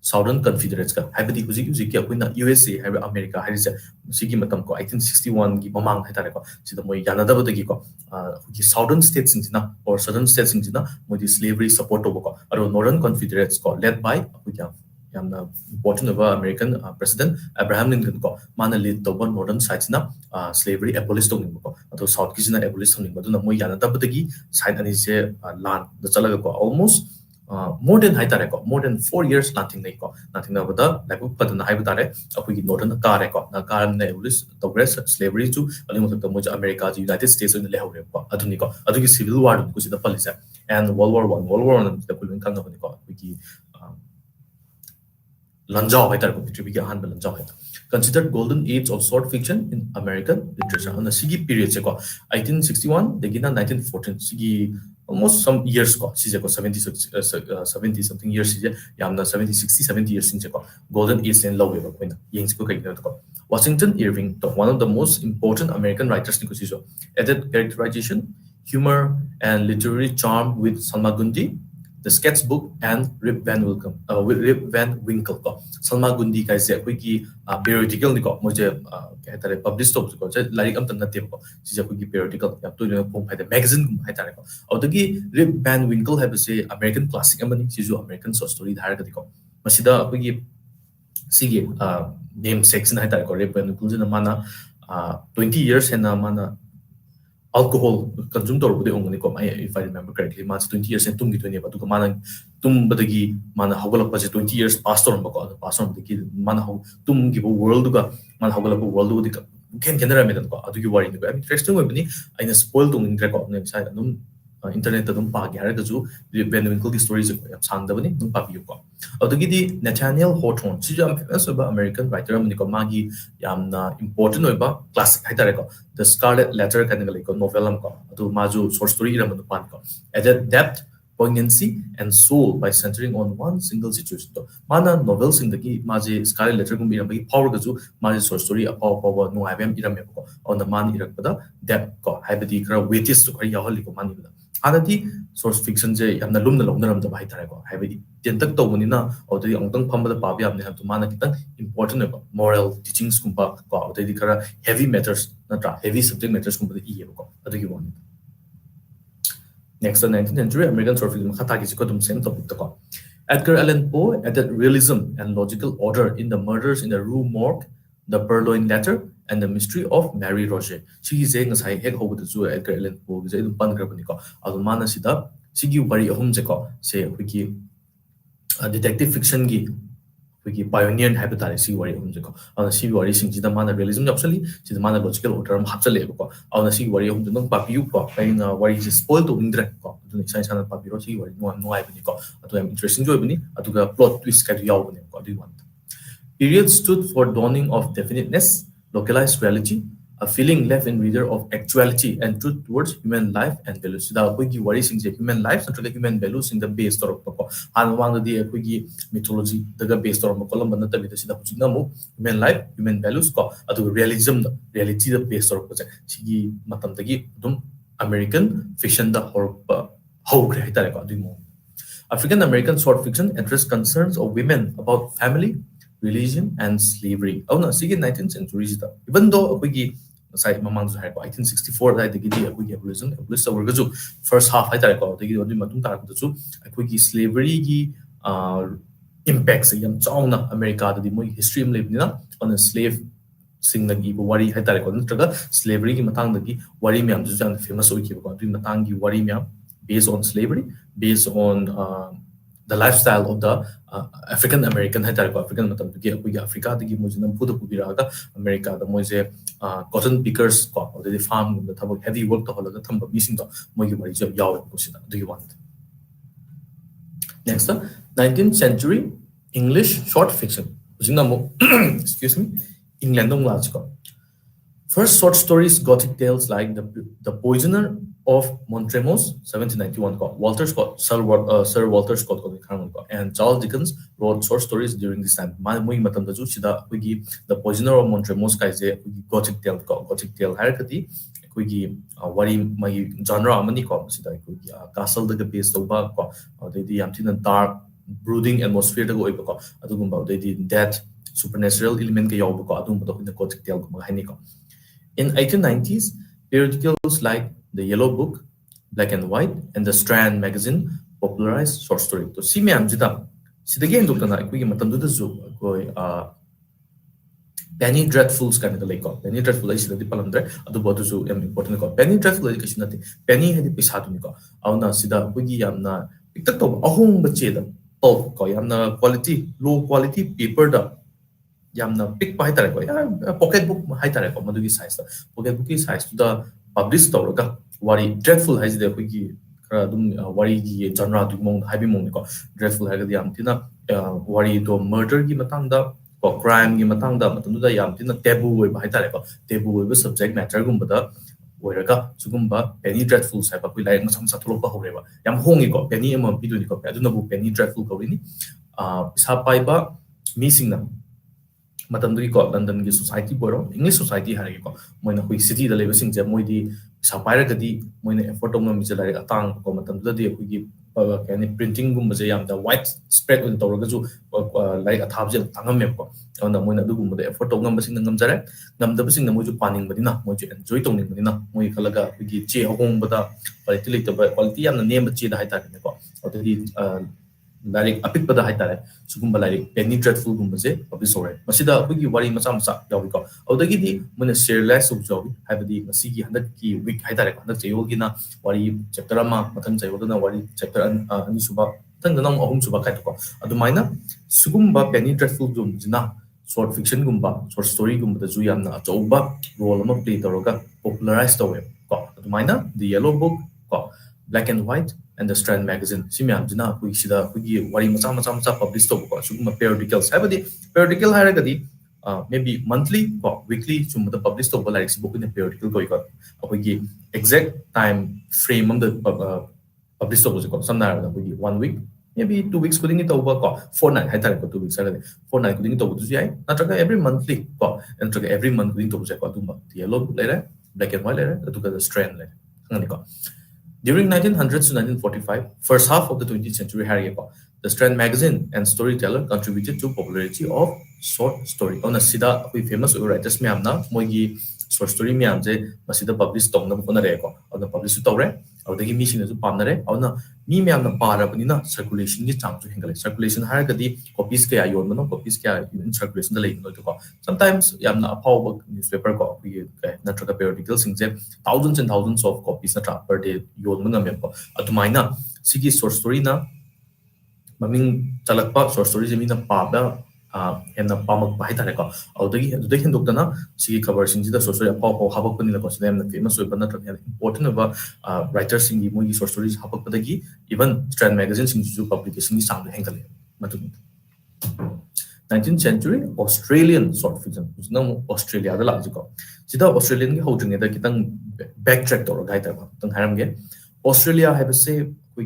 [SPEAKER 1] Southern Confederates ka habiti huji ki akoina USA have America have say sigi matam ko 1861 gi mamang haitare ko sida moi yanada badagi ko Southern states singina or Southern states singina moi slavery support to ko aro Northern Confederates ko led by akoya yamna important of American President Abraham Lincoln ko mana lead to one Northern sides na slavery abolish to ko ato South ki na abolish to ni baduna moi yanada badagi side ani se land the chalaga ko almost more than haitare ko more than 4 years nothing na bada like padana haibutare akui northern kare ko na karam ne ulis progress slavery to ali mo ta mo America United States in le hore ko aduni ko adugi civil war ku sida palisa and World War I da kulun kan na ko wiki lanjao haitare ko bitri bi han lanjao haitare considered golden age of short fiction in American literature and the sigi period se ko 1861 begina 1914 sigi almost some years ko sije ko 70 something years sije yamna 70 60 70 years sinje ko golden age in law ko koina yeng ko kai ko Washington Irving to one of the most important American writers ni ko sijo added characterization humor and literary charm with Salma Gundi the sketchbook and Rip Van Winkle ko Salma Gundi kai se koi ki periodical ni ko moje kai tare publish to ko je like am tan na tem ko sije koi ki periodical ya to ne pom phai magazine kum hai tare ko adagi Rip Van Winkle have say American classic amani sijo American short story dhar ka diko masida koi ki sige name section hai tare ko Rip Van Winkle jina mana 20 years and mana alcohol consume to bude ongni ko if I remember correctly mas 20 years and tumgi 20 ba to mana tum badagi mana hawala pa 20 years past on ba ko past on diki mana how tumgi bo world ga mana hawala bo world dika ken kenera medan ko adugi wari ni ba interesting webni aina spoil tung ingre ko ne sai anum internet adum pa gi haraga ju Ben Winkle di stories ko yam sang da bani nung pa bi ko adugi di Nathaniel Hawthorne si jam famous ba American writer amni ko magi yam na important oiba classic hai tare ko The Scarlet Letter kind of like a novel ko adu maju short story ram no pan ko added depth poignancy and soul by centering on one single situation to mana novel sing the ki maji Scarlet Letter kum iram bi power ga ju maji short story a power no ibm iram ko on the man irak pada depth ko haibadi kra weightage to kari yaholi ko mani da anati source fiction je yamna lumna lomna ram da bai tare ko haibadi ten tak to ni na odai ongtang phamba da pabi amne ha to mana kitang important moral teachings kumpa ko odai kara heavy matters natra heavy subject matters kumpa da i ko adagi one next the 19th century American short fiction khata ki ko dum same topic to ko Edgar Allan Poe added realism and logical order in the murders in the Rue Morgue the Purloined Letter and the Mystery of Mary Roget sigi je ngasai hek hobu da ju Edgar Allan Poe je dum pan gra bani ko adu mana sida sigi bari ahum je ko se wiki detective fiction gi wiki pioneer habitat si wari hum je ko ana si wari sing ji da mana realism actually si da mana logical order am hapchale ko ana si wari hum dun pa piu ko pain wari is spoil to indre ko dun sai sana pa biro si wari no ai bani ko atu am interesting jo bani atu ga plot twist ka yaw bani ko adu want period stood for dawning of definiteness localized reality a feeling left in reader of actuality and truth towards human life and values da koi ki worry sing je human life and human values in the base tor ko han wang di koi ki mythology daga base tor ko lam ban ta bi sida pujina mo human life human values ko adu realism da reality da base tor ko je sigi matam dagi dum American fiction da hor how great tare ko adu mo African American short fiction address concerns of women about family religion and slavery oh no sige 19th century da even though koi sai mamang ju hai ko 1864 dai digi di akoi abolition over ju first half hai tare ko digi odi matung tar ko ju akoi ki slavery gi impacts yam chauna America da di moi history am lebi na on a slave sing gi bo wari hai tare ko ntraga slavery gi matang da gi wari myam ju jan famous oi ki ko adi matang gi wari myam based on slavery based on the lifestyle of the African American hai tare ko African matam gi akoi gi Africa da gi mojina phuda pubira ga America da moje cotton pickers ko the farm the thab heavy work to hola thamba missing to moi gi bari job yaw ko sida do you want next 19th century English short fiction jina mo excuse me England dong la ko first short stories gothic tales like the Poisoner of Montremos 1791 ko Sir Walter Scott ko ko and Charles Dickens wrote short stories during this time moi matam da ju sida wigi the Poisoner of Montremos kai je gothic tale harakati wigi wari mai genre amani ko sida wigi castle da base over ko the yamtina dark brooding atmosphere da go iba ko adugumba the death supernatural element ka yaw ko adum da gothic tale ko hai ni ko in 1890s periodicals like the Yellow Book, Black and White, and the Strand magazine popularized short story. So, see me, I'm Jita. See the game, Doctor. We get matam do the zoo. Penny Dreadfuls kind of like Penny Dreadful is the palandre. Adu bodu zoo important. Penny Dreadful education. Penny had the pisatu niko. Auna sida wigi amna ꯄꯤꯛꯇꯛ ꯇꯧꯕ ꯑꯍꯣꯡꯕ ꯆꯦꯗ ꯄꯜꯞ ꯀꯣ ꯌꯥꯝꯅ quality ꯂꯣ quality ꯄꯦꯄꯔꯗ ꯌꯥꯝꯅ ꯄꯤꯛꯄ ꯍꯥꯏꯇꯥꯔꯦꯀꯣ ꯄꯣꯀꯦꯠ ꯕꯨꯛ ꯍꯥꯏꯇꯥꯔꯦꯀꯣ ꯃꯗꯨꯒꯤ ꯁꯥꯏꯖꯇ ꯄꯣꯀꯦꯠ ꯕꯨꯛꯀꯤ ꯁꯥꯏꯖꯇꯨꯗ ꯄꯕ꯭ꯂꯤꯁ ꯇꯧꯔꯒ ꯋꯥꯔꯤ ꯗ꯭ꯔꯦꯗꯐꯨꯜ ꯍꯥꯏꯁꯤꯗꯤ ꯑꯩꯈꯣꯏꯒꯤ ꯈꯔ ꯑꯗꯨꯝ ꯋꯥꯔꯤꯒꯤ ꯖꯅꯔꯥꯗꯨꯒꯤ ꯃꯑꯣꯡꯗ ꯍꯥꯏꯕꯒꯤ ꯃꯑꯣꯡꯅꯤꯀꯣ ꯗ꯭ꯔꯦꯗꯐꯨꯜ ꯍꯥꯏꯔꯒꯗꯤ ꯌꯥꯝ ꯊꯤꯅ ꯋꯥꯔꯤꯗꯣ ꯃꯔꯗꯔꯒꯤ ꯃꯇꯥꯡꯗ ꯀꯣ ꯀ꯭ꯔꯥꯏꯝꯒꯤ ꯃꯇꯥꯡꯗ ꯃꯇꯝꯗꯨꯗ ꯌꯥꯝ ꯊꯤꯅ ꯇꯦꯕꯨ ꯑꯣꯏꯕ ꯍꯥꯏꯇꯥꯔꯦꯀꯣ ꯇꯦꯕꯨ ꯑꯣꯏꯕ ꯁꯕꯖꯦꯛ ꯃꯦꯇꯔꯒꯨꯝꯕꯗ ꯑꯣꯏꯔꯒ ꯁꯤꯒꯨꯝꯕ ꯄꯦꯅꯤ ꯗ꯭ꯔꯦꯗꯐꯨꯜꯁ ꯍꯥꯏꯕ ꯑꯩꯈꯣꯏ ꯂꯥꯏꯔꯤꯛ ꯃꯆꯥ ꯃꯆꯥ ꯊꯣꯛꯂꯛꯄ ꯍꯧꯔꯦꯕ ꯌꯥꯝ ꯍꯣꯡꯉꯤꯀꯣ ꯄꯦꯅꯤ ꯑꯃ ꯄꯤꯗꯣꯏꯅꯤꯀꯣ ꯑꯗꯨꯅꯕꯨ ꯄꯦꯅꯤ ꯗ꯭ꯔꯦꯗꯐꯨꯜ ꯀꯧꯔꯤꯅꯤ ꯄꯩꯁꯥ ꯄꯥꯏꯕ ꯃꯤꯁꯤꯡꯅ ꯃꯇꯝꯗꯨꯒꯤꯀꯣ ꯂꯟꯗꯟꯒꯤ ꯁꯣꯁꯥꯏꯇꯤ ꯑꯣꯏꯔꯣ ꯏꯪꯂꯤꯁ ꯁꯣꯁꯥꯏꯇꯤ ꯍꯥꯏꯔꯒꯦꯀꯣ ꯃꯣꯏꯅ ꯑꯩꯈꯣꯏ ꯁꯤꯇꯤꯗ ꯂꯩꯕꯁꯤꯡꯁꯦ ꯃꯣꯏꯗꯤ ꯄꯩꯁꯥ ꯄꯥꯏꯔꯒꯗꯤ ꯃꯣꯏꯅ ꯑꯦꯐꯣꯔꯠ ꯇꯧꯕ ꯉꯝꯃꯤꯁꯦ ꯂꯥꯏꯔꯤꯛ ꯑꯇꯥꯡꯕꯀꯣ ꯃꯇꯝꯗꯨꯗꯗꯤ ꯑꯩꯈꯣꯏꯒꯤ ꯀꯩ ꯍꯥꯏꯅꯤ ꯄ꯭ꯔꯤꯟꯇꯤꯡꯒꯨꯝꯕꯁꯦ ꯌꯥꯝꯅ ꯋꯥꯏꯠ ꯁ꯭ꯄ꯭ꯔꯦꯗ ꯑꯣꯏꯅ ꯇꯧꯔꯒꯁꯨ ꯂꯥꯏꯔꯤꯛ ꯑꯊꯥꯕꯁꯦ ꯌꯥꯝ ꯇꯥꯡꯉꯝꯃꯦꯕꯀꯣ ꯑꯗꯨꯅ ꯃꯣꯏꯅ ꯑꯗꯨꯒꯨꯝꯕꯗ ꯑꯦꯐꯣꯔꯠ ꯇꯧꯕ ꯉꯝꯕꯁꯤꯡꯅ ꯉꯝꯖꯔꯦ ꯉꯝꯗꯕꯁꯤꯡꯅ ꯃꯣꯏꯁꯨ ꯄꯥꯅꯤꯡꯕꯅꯤꯅ ꯃꯣꯏꯁꯨ ꯑꯦꯟꯖꯣꯏ ꯇꯧꯅꯤꯡꯕꯅꯤꯅ ꯃꯣꯏ ꯈꯜꯂꯒ ꯑꯩꯈꯣꯏꯒꯤ ꯆꯦ ꯑꯍꯣꯡꯕꯗ ꯀ꯭ꯋꯥꯂꯤꯇꯤ ꯂꯩꯇꯕ ꯀ꯭ꯋꯥꯂꯤꯇꯤ ꯌꯥꯝꯅ ꯅꯦꯝꯕ ꯆꯦꯗ ꯍꯥꯏꯇꯥꯔꯦꯅꯦꯀꯣ ꯑꯗꯨꯗꯒꯤ ꯂꯥꯏꯔꯤꯛ ꯑꯄꯤꯛꯄꯗ ꯍꯥꯏꯇꯥꯔꯦ ꯁꯤꯒꯨꯝꯕ ꯂꯥꯏꯔꯤꯛ ꯄꯦꯅꯤ ꯗ꯭ꯔꯦꯗꯐꯨꯜꯒꯨꯝꯕꯁꯦ ꯄꯕ꯭ꯂꯤꯁ ꯇꯧꯔꯦ ꯃꯁꯤꯗ ꯑꯩꯈꯣꯏꯒꯤ ꯋꯥꯔꯤ ꯃꯆꯥ ꯃꯆꯥ ꯌꯥꯎꯏꯀꯣ ꯑꯗꯨꯗꯒꯤꯗꯤ ꯃꯣꯏꯅ ꯁꯦꯔꯤꯌꯦꯂꯥꯏꯁ ꯇꯧꯕꯁꯨ ꯌꯥꯎꯏ ꯍꯥꯏꯕꯗꯤ ꯉꯁꯤꯒꯤ ꯍꯟꯗꯛꯀꯤ ꯋꯤꯛ ꯍꯥꯏꯇꯥꯔꯦꯀꯣ ꯍꯟꯗꯛ ꯆꯌꯣꯜꯒꯤꯅ ꯋꯥꯔꯤ ꯆꯦꯞꯇꯔ ꯑꯃ ꯃꯊꯪ ꯆꯌꯣꯜꯗꯅ ꯋꯥꯔꯤ ꯆꯦꯞꯇꯔ ꯑꯅꯤꯁꯨꯕ ꯃꯊꯪꯗꯅ ꯑꯃꯨꯛ ꯑꯍꯨꯝꯁꯨꯕ ꯀꯥꯏꯗꯀꯣ ꯑꯗꯨꯃꯥꯏꯅ ꯁꯤꯒꯨꯝꯕ ꯄꯦꯅꯤ ꯗ꯭ꯔꯦꯗꯐꯨꯜꯒꯨꯝꯕꯁꯤꯅ ꯁꯣꯔꯠ ꯐꯤꯛꯁꯟꯒꯨꯝꯕ ꯁꯣꯔꯠ ꯁ꯭ꯇꯣꯔꯤꯒꯨꯝꯕꯗꯁꯨ ꯌꯥꯝꯅ ꯑꯆꯧꯕ ꯔꯣꯜ ꯑꯃ ꯄ꯭ꯂꯦ ꯇꯧꯔꯒ ꯄꯣꯄꯨꯂꯔꯥꯏꯁ ꯇꯧꯋꯦꯕ ꯀꯣ ꯑꯗꯨꯃꯥꯏꯅ ꯗꯤ ꯌꯦꯂꯣ ꯕꯨꯛ ꯀꯣ black and white and the Strand magazine ꯁꯤ ꯃꯌꯥꯝꯁꯤꯅ ꯑꯩꯈꯣꯏꯒꯤ ꯁꯤꯗ ꯑꯩꯈꯣꯏꯒꯤ ꯋꯥꯔꯤ ꯃꯆꯥ ꯃꯆꯥ ꯃꯆꯥ ꯄꯕ꯭ꯂꯤꯁ ꯇꯧꯕꯀꯣ ꯁꯤꯒꯨꯝꯕ ꯄꯦꯔꯣꯗꯤꯀꯦꯜꯁ ꯍꯥꯏꯕꯗꯤ ꯄꯦꯔꯣꯗꯤꯀꯦꯜ ꯍꯥꯏꯔꯒꯗꯤ ꯃꯦꯕꯤ ꯃꯟꯊꯂꯤ ꯀꯣ ꯋꯤꯛꯂꯤ ꯁꯨꯝꯕꯗ ꯄꯕ꯭ꯂꯤꯁ ꯇꯧꯕ ꯂꯥꯏꯔꯤꯛꯁꯤꯕꯨ ꯑꯩꯈꯣꯏꯅ ꯄꯦꯔꯣꯗꯤꯀꯦꯜ ꯀꯧꯏꯀꯣ ꯑꯩꯈꯣꯏꯒꯤ ꯑꯦꯛꯖꯦꯛ ꯇꯥꯏꯝ ꯐ꯭ꯔꯦꯝ ꯑꯃꯗ ꯄꯕ꯭ꯂꯤꯁ ꯇꯧꯕꯁꯦꯀꯣ ꯁꯝꯅ ꯍꯥꯏꯔꯕꯗ ꯑꯩꯈꯣꯏꯒꯤ 1 week maybe 2 weeks khudingi tauba ko fortnight hai tare ko 2 weeks hai fortnight khudingi tauba tu yai natraga every monthly ko natraga every month khudingi tauba se ko aduma yellow lere black and white lere aduga the strand lere ngani ko during 1900s to 1945 first half of the 20th century hari ko the Strand magazine and storyteller contributed to popularity of short story on sida we famous writers me amna moigi short story me amje masida publish tongna ko na re ko aduna publish tawre adagi mi sing su pamna re aduna mi me amna parabnina circulation gi chang ju hengale circulation haragadi copies kaya yonmano copies kaya in circulation da leino to ko sometimes yamna apau newspaper ko we natraga periodical singje thousands and thousands of copies na per day yonmana me ko adumaina sigi short story na maming chalakpa short story je mina paba henna pamak bai tare ko adagi hendokdana sigi cover singida short story apau apau habak pani ko sidem na famous oi bana tra important ba writer singi moi short stories habak padagi even Strand magazine sing ju publication ni sang hengale matu 19th century Australian short fiction na Australia da la ko sida Australian gi hodring da kitang backtrack to gai ta tang haram ge Australia have say we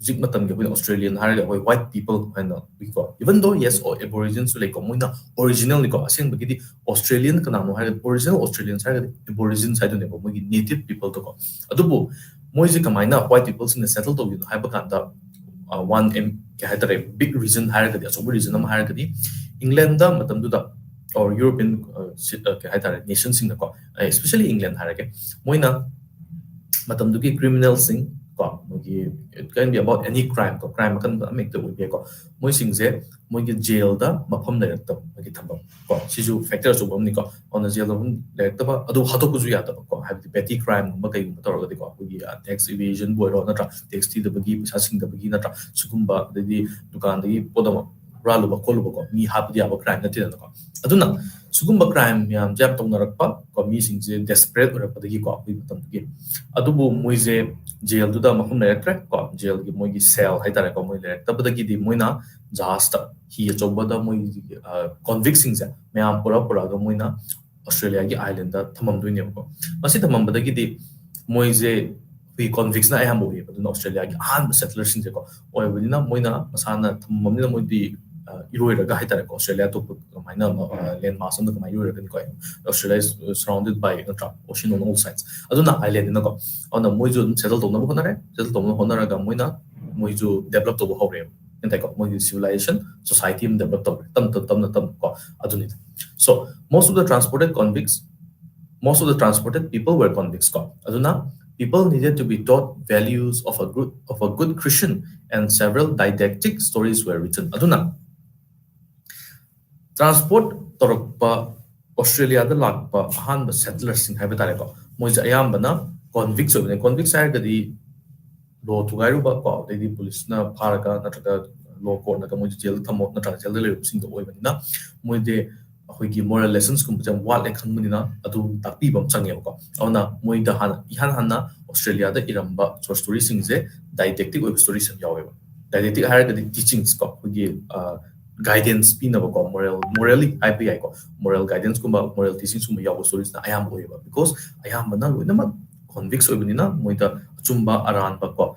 [SPEAKER 1] zik matam ge Australian har ge white people and we go even though yes or aborigines like komuina original ni ko asing bagi Australian kana no har original Australians har aborigines side ne ko native people to ko adubu moi ji kamaina white people sin settle to you ha ba kan da one ke ha tare big reason har ga so reason am har ga di England da matam du da or European ke ha tare nations sing ko especially England har ga moina matam du ki criminal sing ko mogi it can be about any crime ko crime kan make the would be ko moi sing je moi gi jail da mafam le ta mogi thamba ko si ju factor so bom ni ko on jail da le ta ba adu hato ku ju ya ta ko have the petty crime ba kai ma tor ga di ko mogi tax evasion boy ro na tra tax ti da bagi pisa sing da bagi na tra sugumba da di dukan da gi podama ralu ba kolu ba ko mi hap dia ba crime na ti da ko aduna sugumba crime yam jam tong na rakpa ko mi sing je desperate ora pa da gi ko bi matam gi adubu moise jail du da mahum le tra ko jail gi moi gi cell hai tare ko moi le ta ba gi di moi na jasta hi choba da moi convict sing ja me am pura pura ga moi na Australia gi island da thamam du ne ko masi thamam ba gi di moise we convicts na ayam boy but Australia gi han settlers sing ko oi bi na moi na masana thamam ni na moi di iroi raga hai tare ko Australia to maina land mass on the mai iroi raga ko Australia is surrounded by ocean on all sides aduna island na ko on moi ju settle to na ko na re settle to na hona raga moi na moi ju develop to ho re entai ko moi civilization society in develop to tam ko aduni so most of the transported people were convicts ko aduna people needed to be taught values of a good Christian and several didactic stories were written aduna transport torokpa Australia da lakpa han settlers sing hai batare ko moi ja ayam bana convicts convicts hai gadi law thugairuba ko the police na pharaga natraga law court na mo jail thamo natraga jail le sing do oibanina moi de hoigi moral lessons kum jam wat le khangmunina adu takpi bam change ko awna moi da han ihan hanna australia da iramba short story sing je didactic web story sam yawe didactic haraga di teachings ko hoigi guidance pina ko morally ipi ko moral guidance kumba moral teachings kumba yawo stories na ayam oiba because ayam bana loina convicts oibanina moida chumba aran ba ko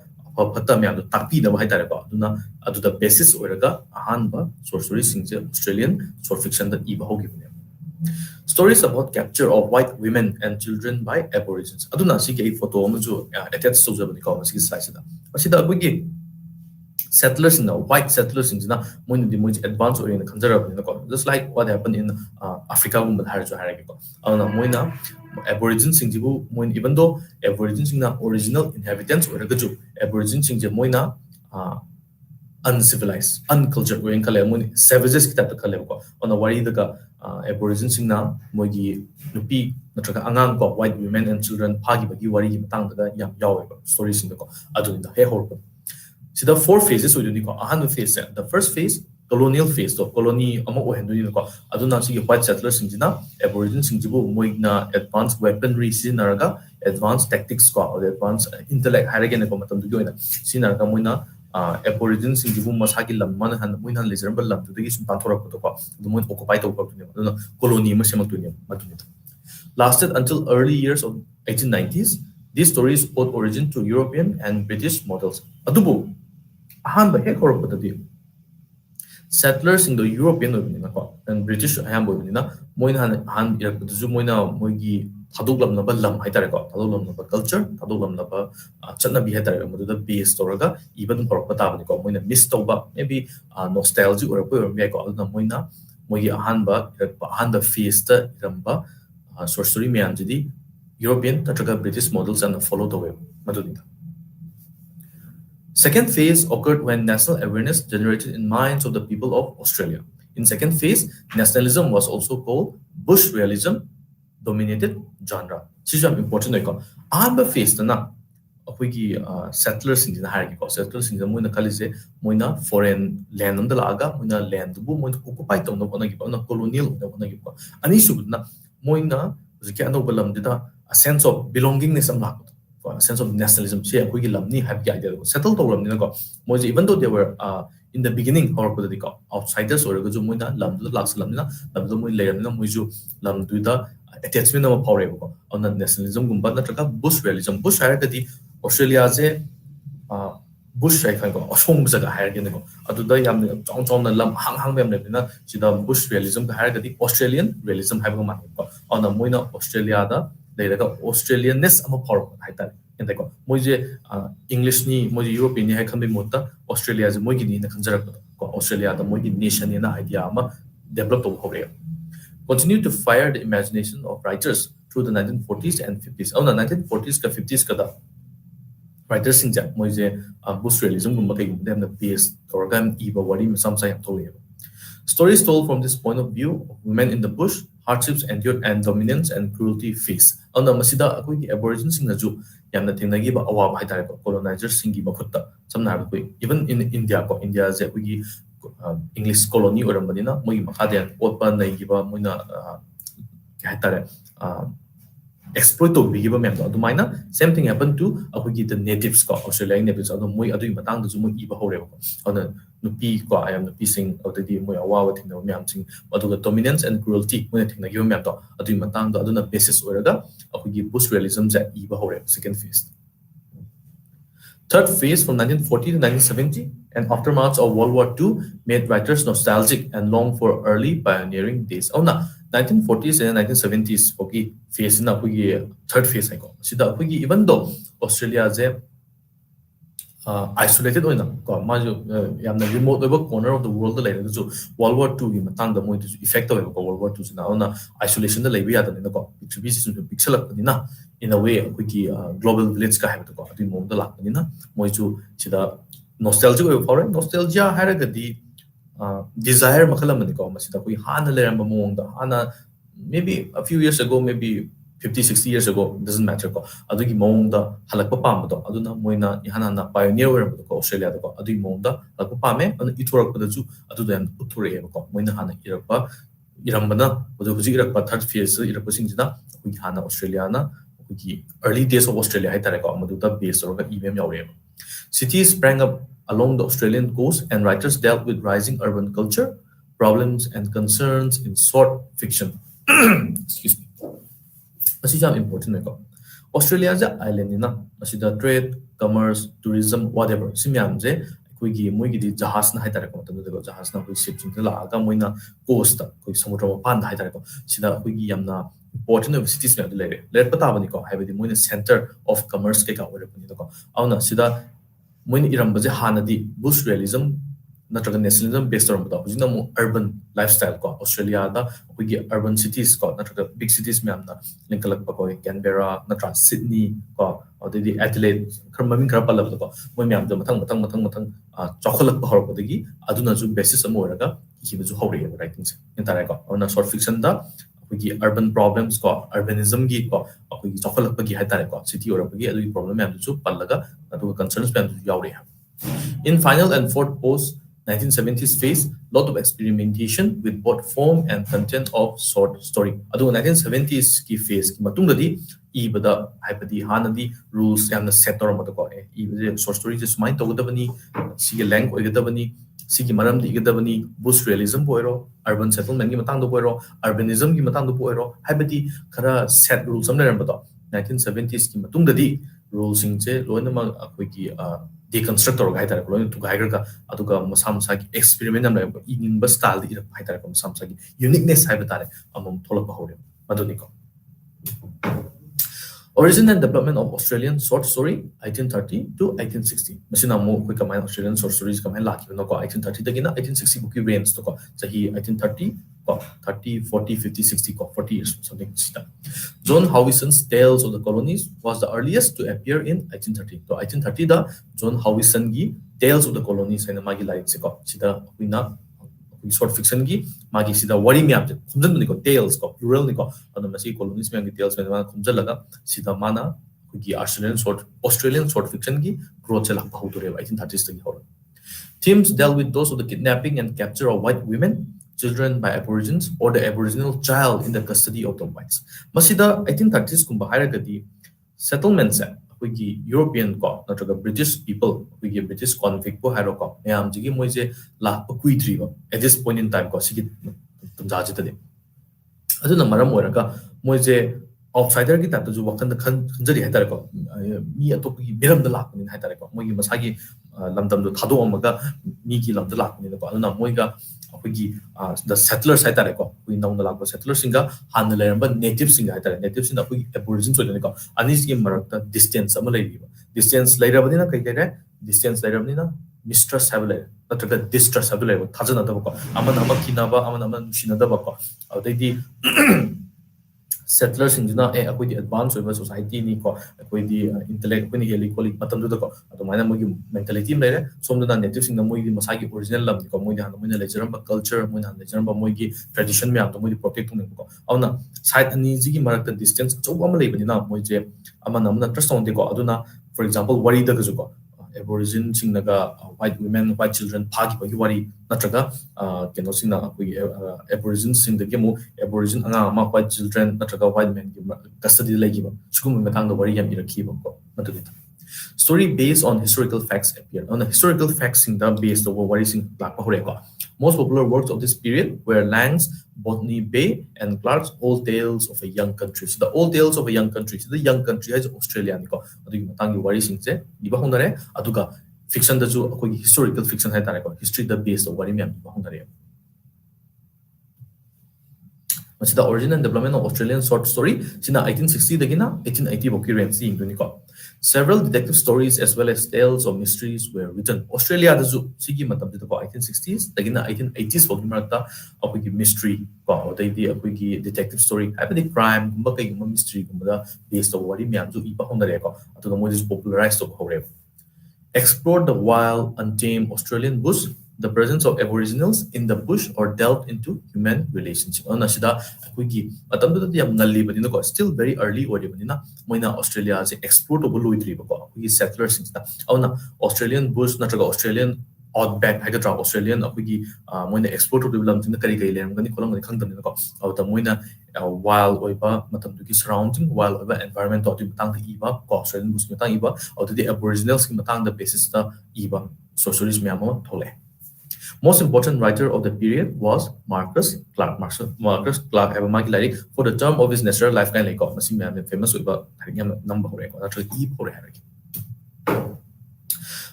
[SPEAKER 1] phata myam do takpi da hai tare ko aduna adu the basis oiraga ahan ba short story singje australian short fiction da iba hogi bane stories about capture of white women and children by aborigines aduna si ke photo amaju attach to jabani ko si slide da asida abugi settlers in the white settlers in the when the most advanced or in the conservative just like what happened in Africa women harjo harage ko ana moina aborigines in jibu moin even though aborigines in the original inhabitants or gaju aborigines in moina uncivilized uncultured going kale moin savages kita kale ko ona wari daga aborigines in na mogi nupi natraga angang ko white women and children phagi bagi wari gi matang daga yam yawe stories in the ko adu in the he hor. So the four phases we do the phase. The first phase, colonial phase, the colony amo ohendu ni ko. Aduna si white settlers singina, aborigines singibu moigna advanced weaponry sinaraga, advanced tactics ko, or advanced intellect haragen ko matam du yoina. Sinaraga moina aborigines singibu masagi lamman han moina lizerba lam tu degi sumpan thora ko to ko. Du moin occupy to ko tu ni. Aduna colony ma semak tu ni matuni. Lasted until early years of 1890s. These stories owed origin to European and British models. Adubu ahanba hek horopatadi settlers in the European and British ayam boibina moina han irakpatu moina moigi thadoglam naba lam haitare ko thadoglam naba culture thadoglam naba chana bi haitare mo the base storaga even horopata bani ko moina miss toba maybe nostalgia or ko aduna moina moigi ahanba face ta ramba sorcery me anjidi European tatraga British models and follow the way madunita. Second phase occurred when national awareness generated in minds of the people of Australia. In second phase, nationalism was also called bush realism dominated genre. This is important. Amba phase na akoigi settlers in the hierarchy. Settlers in the moina kalise moina foreign land on the laga moina land bu moina occupy to no colonial no gibo. Ani subna moina ziki ano balam dida a sense of belongingness am a sense of nationalism. She akoigi lamni have the idea settle to lamni ko. Moise even though they were in the beginning or outsiders or go moina lam the last lamna lam the moi layer na moisu lam do the attachment of power ko on the nationalism gumba na traka bush realism bush hire the Australia je bush I can go ashong jaga hire gen ko adu da yam chong chong na lam hang mem le na sida bush realism ka hire the Australian realism have ma ko on the moina Australia da later Australianness am power haita and ko moje English ni moje European ni ha khambe mota Australia je mogi ni na khanjara ko Australia da mogi nation ni na idea ama develop to hore continue to fire the imagination of writers through the 1940s and 50s on the 1940s ka 50s ka da writers sing ja moje bush realism gum kai them the base organ eva wari sam sai am thole stories told from this point of view of women in the bush hardships endured and dominance and cruelty faced on the masida akoigi aborigines sing ju yamna thinagi ba awa ba haitare ko colonizers singi ba khutta samna ha ko even in India ko India je akoigi English colony or manina moi makhadian opa nai gi ba moina haitare exploit to be given member to mina same thing happened to akoigi the natives ko Australian natives adu moi adu matang du moi iba hore ko on nupi ko I am nupi sing of the moi awa thing no myam sing adu dominance and cruelty moi thing na given member adu matang du adu na basis oraga akoigi bush realism ja iba hore second phase. Third phase from 1940 to 1970 and aftermath of World War II made writers nostalgic and long for early pioneering days. Oh, na 1940s and 1970s okay phase na akoigi third phase ai ko sida akoigi even though Australia je isolated oina ko ma ju yamna remote over corner of the world la ju World War II gi matang da moi effect of ko World War II na ona isolation da lebi ya da na ko distribution pixel up ni na in a way akoigi global village ka have to ko adi mom da la ni na moi ju sida nostalgia over foreign nostalgia haraga di desire makalam ni ko masida koi hana leramba mong da hana maybe a few years ago maybe 50-60 years ago doesn't matter ko adugi mongda halakpa pamdo aduna moina ihana pioneer oirabdo ko Australia da ko adugi mongda halakpa pame anu ithorak pada ju adu dan uthure ko moina hana irakpa irambana adu huji irakpa third phase irakpa singjina adugi hana Australia na adugi early days of Australia hai tare ko amadu da base oroga evm yaure cities sprang up along the Australian coast and writers dealt with rising urban culture problems and concerns in short fiction excuse me This is important ko Australia is an island na asida trade commerce tourism whatever simyam je koigi moigi di jahas na haitare ko tanu ko jahas na koi ship chung la aga moina coast koi samudra pan da haitare ko sida koigi yamna important of cities na lere ler pata bani ko haibadi moina center of commerce ke ka ore pani ko auna sida moina iramba je hanadi bush realism natraga nationalism based on bata hujina mo urban lifestyle ko Australia da koigi urban cities ko natraga big cities me amna linkalak pa ko Canberra natra Sydney ko adidi Adelaide kharmamin khar palab ko moi me amda matang chokholak pa hor ko degi aduna ju basis amo raga hibu ju hori writing se entare ko ona short fiction da koigi urban problems ko urbanism gi ko koigi chokholak pa gi haitare ko city ora pa gi adu problem me amdu ju pallaga adu concerns pe amdu yaure in final and fourth post 1970s phase, lot of experimentation with both form and content of short story. Adu 1970s ki phase ki matung dadi ibada haipadi hanadi rules yamna set or mata ko ibada short story just mind togadabani sige length oigadabani sige maram di igadabani bush realism boiro urban settlement ki matang do boiro urbanism ki matang do boiro haipadi khara set rules am leram bata 1970s ki matung dadi rules sing che loina ma akoi ki deconstruct or gaitare ko to gaiger ka aduga masam ki experiment am la in ba style di gaitare ko masam ki uniqueness haibatare amom tholak ba hore maduni ko Origin and development of Australian short story 1830 to 1860 masina mo ko kamai Australian short stories kamai laki no ko 1830 dagina 1860 book range to ko sahi 1830 ko 30 40 50 60 ko 40 years something sita John Howisson's Tales of the Colonies was the earliest to appear in 1830 to 1830 da John Howison gi Tales of the Colonies and magi like se ko sida kuina short fiction gi magi sida wari me amje khumjan ni ko tales ko plural ni ko anu masi colonies me tales me ma khumjal laga sida mana gi Australian short fiction gi growth se la bahut re 1830s tagi hor themes dealt with those of the kidnapping and capture of white women children by aborigines or the aboriginal child in the custody of the whites masida 1830s kumba hairagadi settlements we European ko natraga British people we British convict ko haro ko mayam jigi moise la kui ba at this point in time ko sigi tumja jitade aduna maram oraga moise outsider gi ta ju wakan khanjari haitare ko mi atop gi miram da lakni haitare ko moi masagi lamdam do thado amaga mi gi lamda lakni ko aduna moiga akogi the settlers haitare ko we now the lakba settlers singa han leramba native singa haitare native singa akogi aborigines odene ko anis gi marakta distance ama leiba distance leirabani na kai kai distance leirabani na mistress have le natraga distress have le thajana da ko amana amakina ba amana nushina da ba ko adai settlers in Juna, a quite advanced over society, Nico, a quite intellect, when he equally pattern to the Mana mentality later, some of the natives in the Mogi Masaki original love, the Moina, the Legeramba culture, Moina, the Geramba Mogi tradition, me to protect Nico. On a side and easy mark distance, so one label in Moje, Amanamna trust on the go, Aduna, for example, Wari the Gazuko. Aborigine singnaga white women white children phagi bagi wari natraga keno singna aborigine sing the gemu aborigine anga ma white children natraga white men gi custody legiba sugum metang the wari yam irakhiba ko matulita story based on historical facts appear on the historical facts in the based over wari sing lakpa hore ko most popular works of this period were Lang's Botany Bay and Clark's Old Tales of a Young Country. So the Old Tales of a Young Country, so the young country is Australia. Niko, adu matangi wari singse. Iba hondare, aduga fiction da jo koi historical fiction hai tare ko history the based of wari me iba hondare. What's the origin and development of Australian short story? Sina 1860 dagina 1880 boki range in Niko. Several detective stories as well as tales of mysteries were written. Australia the zoo sigi matam dito ko 1860s dagina 1880s boki marata akogi mystery ko odai di akogi detective story happy crime gumba kai gumba mystery gumba based on wari myam ju ipa hondare ko atu mo is popularized of hore. Explored the wild untamed Australian bush the presence of aboriginals in the bush or delved into human relationship. Ana sida akoigi matamda yam nalli banina ko still very early ori banina moina Australia je explore to bolu idri ko akoigi settlers sinta auna Australian bush natraga Australian outback hagadra Australian akoigi moina explore to develop sinta kari kai lerm gani kolong gani khangdam ko auta moina wild oiba matamdu ki surrounding wild oiba environment to matang da iba ko Australian bush matang iba auta the aboriginals ki matang da basis ta iba socialist myamo thole. Most important writer of the period was Marcus Clark. Marcus Clark have a market like for the term of his natural life kind like masi famous about number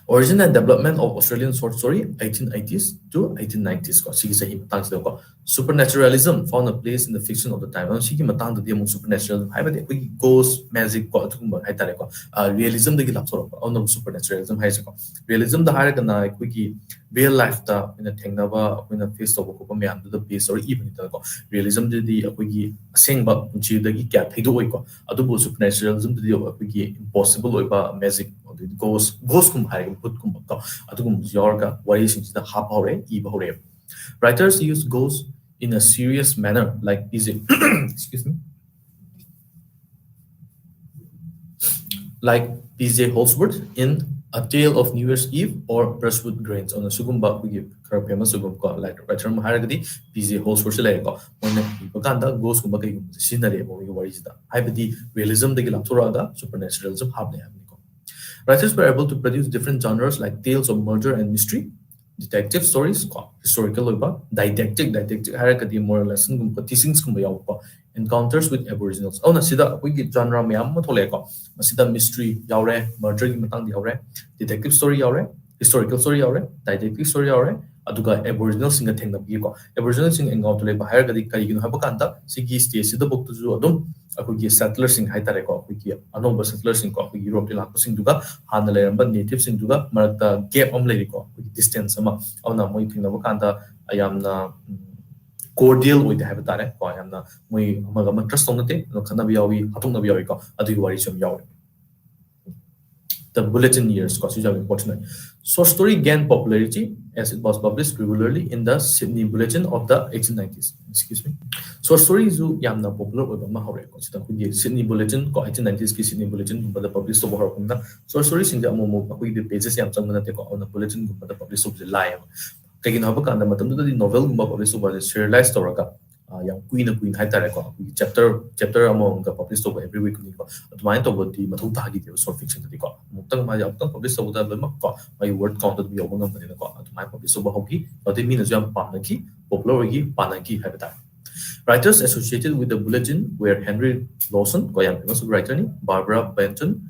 [SPEAKER 1] Origin and development of Australian short story 1880s to 1890s ko sigi sahi matang sida ko supernaturalism found a place in the fiction of the time sigi matang da dia supernatural hai ba de ghost magic ko atum hai tare ko realism da gi lapsor ko on supernaturalism hai ko realism da har kana ki real life da in a thengna ba in a face of ko me and the base or even ko realism di ki aseng ba chi da gi kya thaido oi ko adu supernaturalism di ki impossible oi ba magic ghost kum hai put kum ka adugum yorga wari sing da half hore e hore writers use ghosts in a serious manner like is it excuse me like PJ Holsworth in A Tale of New Year's Eve or Brushwood Grains on a sugumba we give famous sugum ko like writer haragadi PJ Holsworth like ko on the ghost kumba kai scenery mo wari da haibadi realism de laptura da supernaturalism habne Writers were able to produce different genres like tales of murder and mystery, detective stories, historical didactic harakati moral lesson teachings encounters with aboriginals. Oh, nasida we genre mayam thole ko. Masida mystery yaure, murder ki matang yaure, detective story yaure, historical story yaure, didactic story yaure, aduga aboriginal singa thengna bi ko. Aboriginal sing encounter le bahar gadi kai ginu haba kanta sigi stage sida book tu adum akogi settlers sing hai tare ko akogi anoba settlers sing ko akogi Europe la ko sing duga han le ramba native sing duga marakta gap am le ko akogi distance ama awna moi thingna ba kanta ayamna cordial with the habitat ko ayamna moi amaga trust on the no khana bi yawi hatung na bi yawi ko adu wari chum yawi the bulletin years because is important. Short story gained popularity as it was published regularly in the Sydney Bulletin of the 1890s. Excuse me. Short story is yamna popular with mahore ko Sydney Bulletin ko 1890s ki Sydney Bulletin but the published over ko short story singa mo ko the pages yam chang na te ko on the bulletin ko the published of the live kagin haba kan da matam da novel ko published over the serialized story ka yang queen hai tare ko chapter among the published over every week ko admine to the mathau ta gi short fiction ti ko mutang ma ya tang published over the ko my word count bi yong ngam ni ko admine published over hoki adi mean jam pa na ki popular gi pa na ki hai ta writers associated with the bulletin were Henry Lawson ko yang famous writer ni Barbara Benton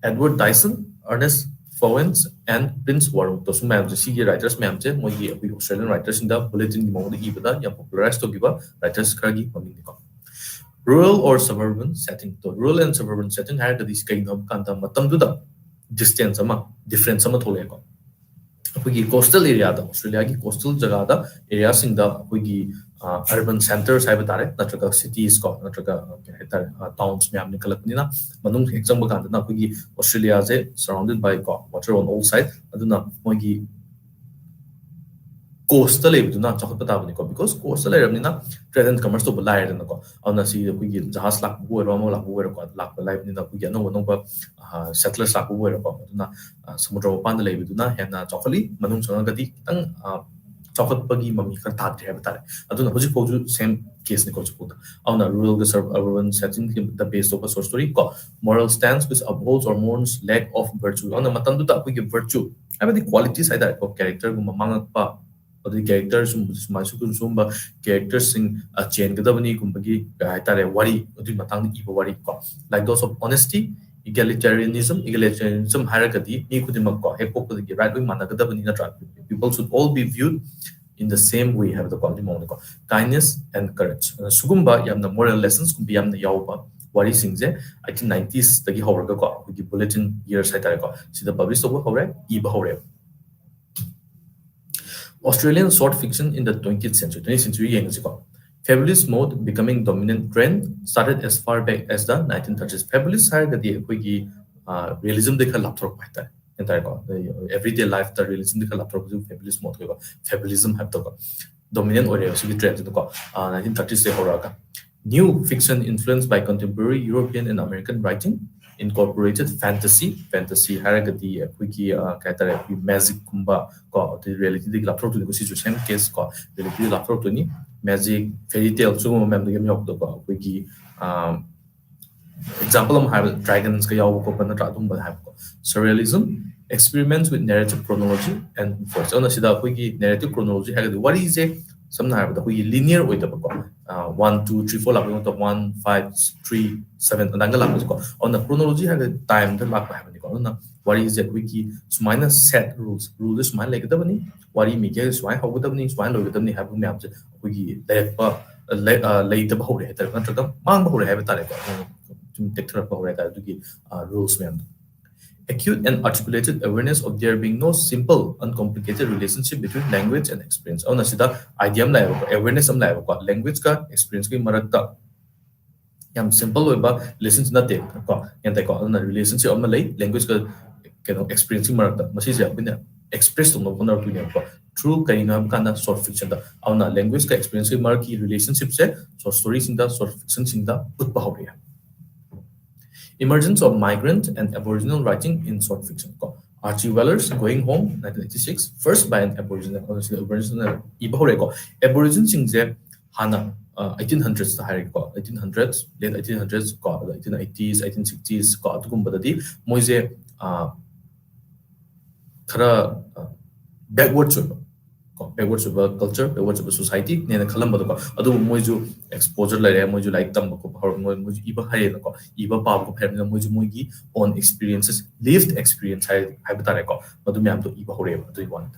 [SPEAKER 1] Edward Dyson Ernest Fowens and Prince Warren. Those men, the CG writers, men, we Australian writers in the bulletin mode ibada, young popularized to give writers Kragi Paminico. Rural or suburban setting. The rural and suburban setting had this kind of kanta matam to the distance ama different sama tholeko. We coastal area, the Australia coastal jagada areas in the urban centers have natraga cities ko natraga towns me amni kalaknina manung example kan na Australia is surrounded by water on all sides aduna mogi coastal area na chakot patabani ko because coastal area na trade and commerce to bulai na ko awna si jahas lak bu ro mo lak bu ro ko lak live ni na no ba settlers lak bu ro ko na samudra pan de lebi na hena chakoli manung changa gadi tang chakot pagi mami kar ta de ba aduna hoji ko same case ni ko chuda awna rural the urban setting the base of a short story ko moral stance which upholds or mourns lack of virtue awna matan du ta ko virtue I the qualities I that character gum mangak pa the characters sumba characters sing a chain gadabani kumbagi tare wari udi matang iba wari ko like those of honesty egalitarianism hierarchy ni kudimak ko hepok the right way managadabani na people should all be viewed in the same way have the quality mo kindness and courage sugumba yamna moral lessons kumbi yamna yawba wari singje 1890s tagi hawraga ko the bulletin years I tare ko sida publish over hore iba hore Australian short fiction in the 20th century fabulous mode becoming dominant trend started as far back as the 1930s fabulous hai gadi realism dekha lapthor paita entire everyday life the realism the laptop fabulism mo fabulism have the dominant or so trend the 1930s se horaga new fiction influenced by contemporary European and American writing incorporated fantasy haragadi wiki kaitare magic kumba ko the reality the laptop to the situation case ko reality laptop to ni magic fairy tale so mem the game yok ko wiki example have dragons ka yaw ko pan tra dum ba have ko surrealism experiments with narrative chronology and first on sida wiki narrative chronology haragadi what is a samna have the wiki linear with the ko 1 2 3 4 like 1 5 3 7 nang la ko on the chronology have the time the lak have ni ko na what is that wiki so minus set rules man like the bani what is me ke so how good bani so lo good bani have me am wiki direct pa later ba hore ta kan ta mang ba hore have ta ko take ba hore ta du ki rules me acute and articulated awareness of there being no simple, uncomplicated relationship between language and experience. Oh, nasi da idea am layo, awareness am layo. Language ka experience ka marakta. Yam simple way ba listen na te ko. Yan tay ko na relationship am lay language ka kano experience ka marakta. Masi siya pinya express tung no kunar pinya ko. Through kaya nga kana short fiction da. Oh na language ka experience ka maraki relationship se short story sinda short fiction sinda utpa ho riya. Emergence of migrant and Aboriginal writing in short fiction. Archie Weller's Going Home, 1986, first by an Aboriginal. Aboriginal singse hana 1800s ta hari ko 1800s late 1800s ko 1880s 1860s ko atugum moise thara backwards backwards of culture, backwards of society, nena kalam bado ko. Ado moju exposure la re moju like tam ko power moju iba hare ko iba pa ko pher na moju mogi on experiences, lived experience hai batare ko. Ado me am to iba hore ado one.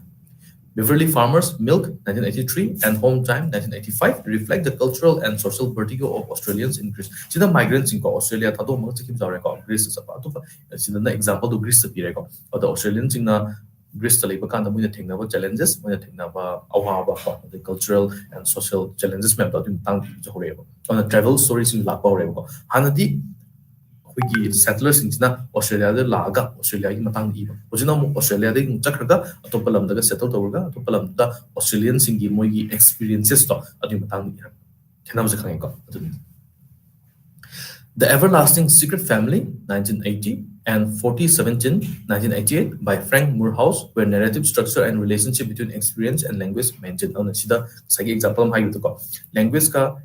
[SPEAKER 1] Beverly Farmers Milk 1983 and Home Time 1985 reflect the cultural and social vertigo of Australians in Greece. Sida migrants in Australia thado mo chikim jare ko Greece sa pa to sida na example do Greece pire ko. Ado Australians in na Greece tali ba kan mo thing na challenges mo thing na ba awa ba the cultural and social challenges me ta tang jore ko. On the travel stories in la pa ko. Hanadi wiki settlers in Australia de laga Australia ki matang iba ojina mo Australia de chakraga atopa lamda settle tawga atopa lamda Australian singi mogi experiences to adi matang ni kenam se khang ko The Everlasting Secret Family 1980 and 4017 1988 by Frank Moorhouse where narrative structure and relationship between experience and language mentioned on sida sagi example ma yuto ko language ka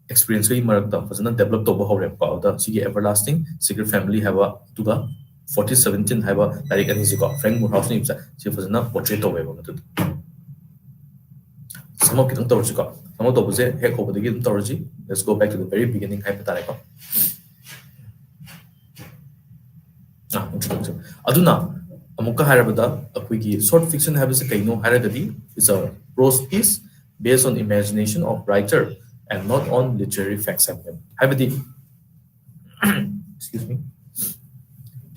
[SPEAKER 1] experience kai marakta fazana develop to ba hore pa da sigi Everlasting Secret Family have a tuga 4017 have a direct energy ko Frank Moorhouse ni si fazana portrait to ba to some of kitang torji ko some of to buse hek over the game torji let's go back to the very beginning hai patare ko introduction aduna amuka harabada akoigi short fiction have se kaino haragadi is a prose piece based on imagination of writer and not on literary facts habadi excuse me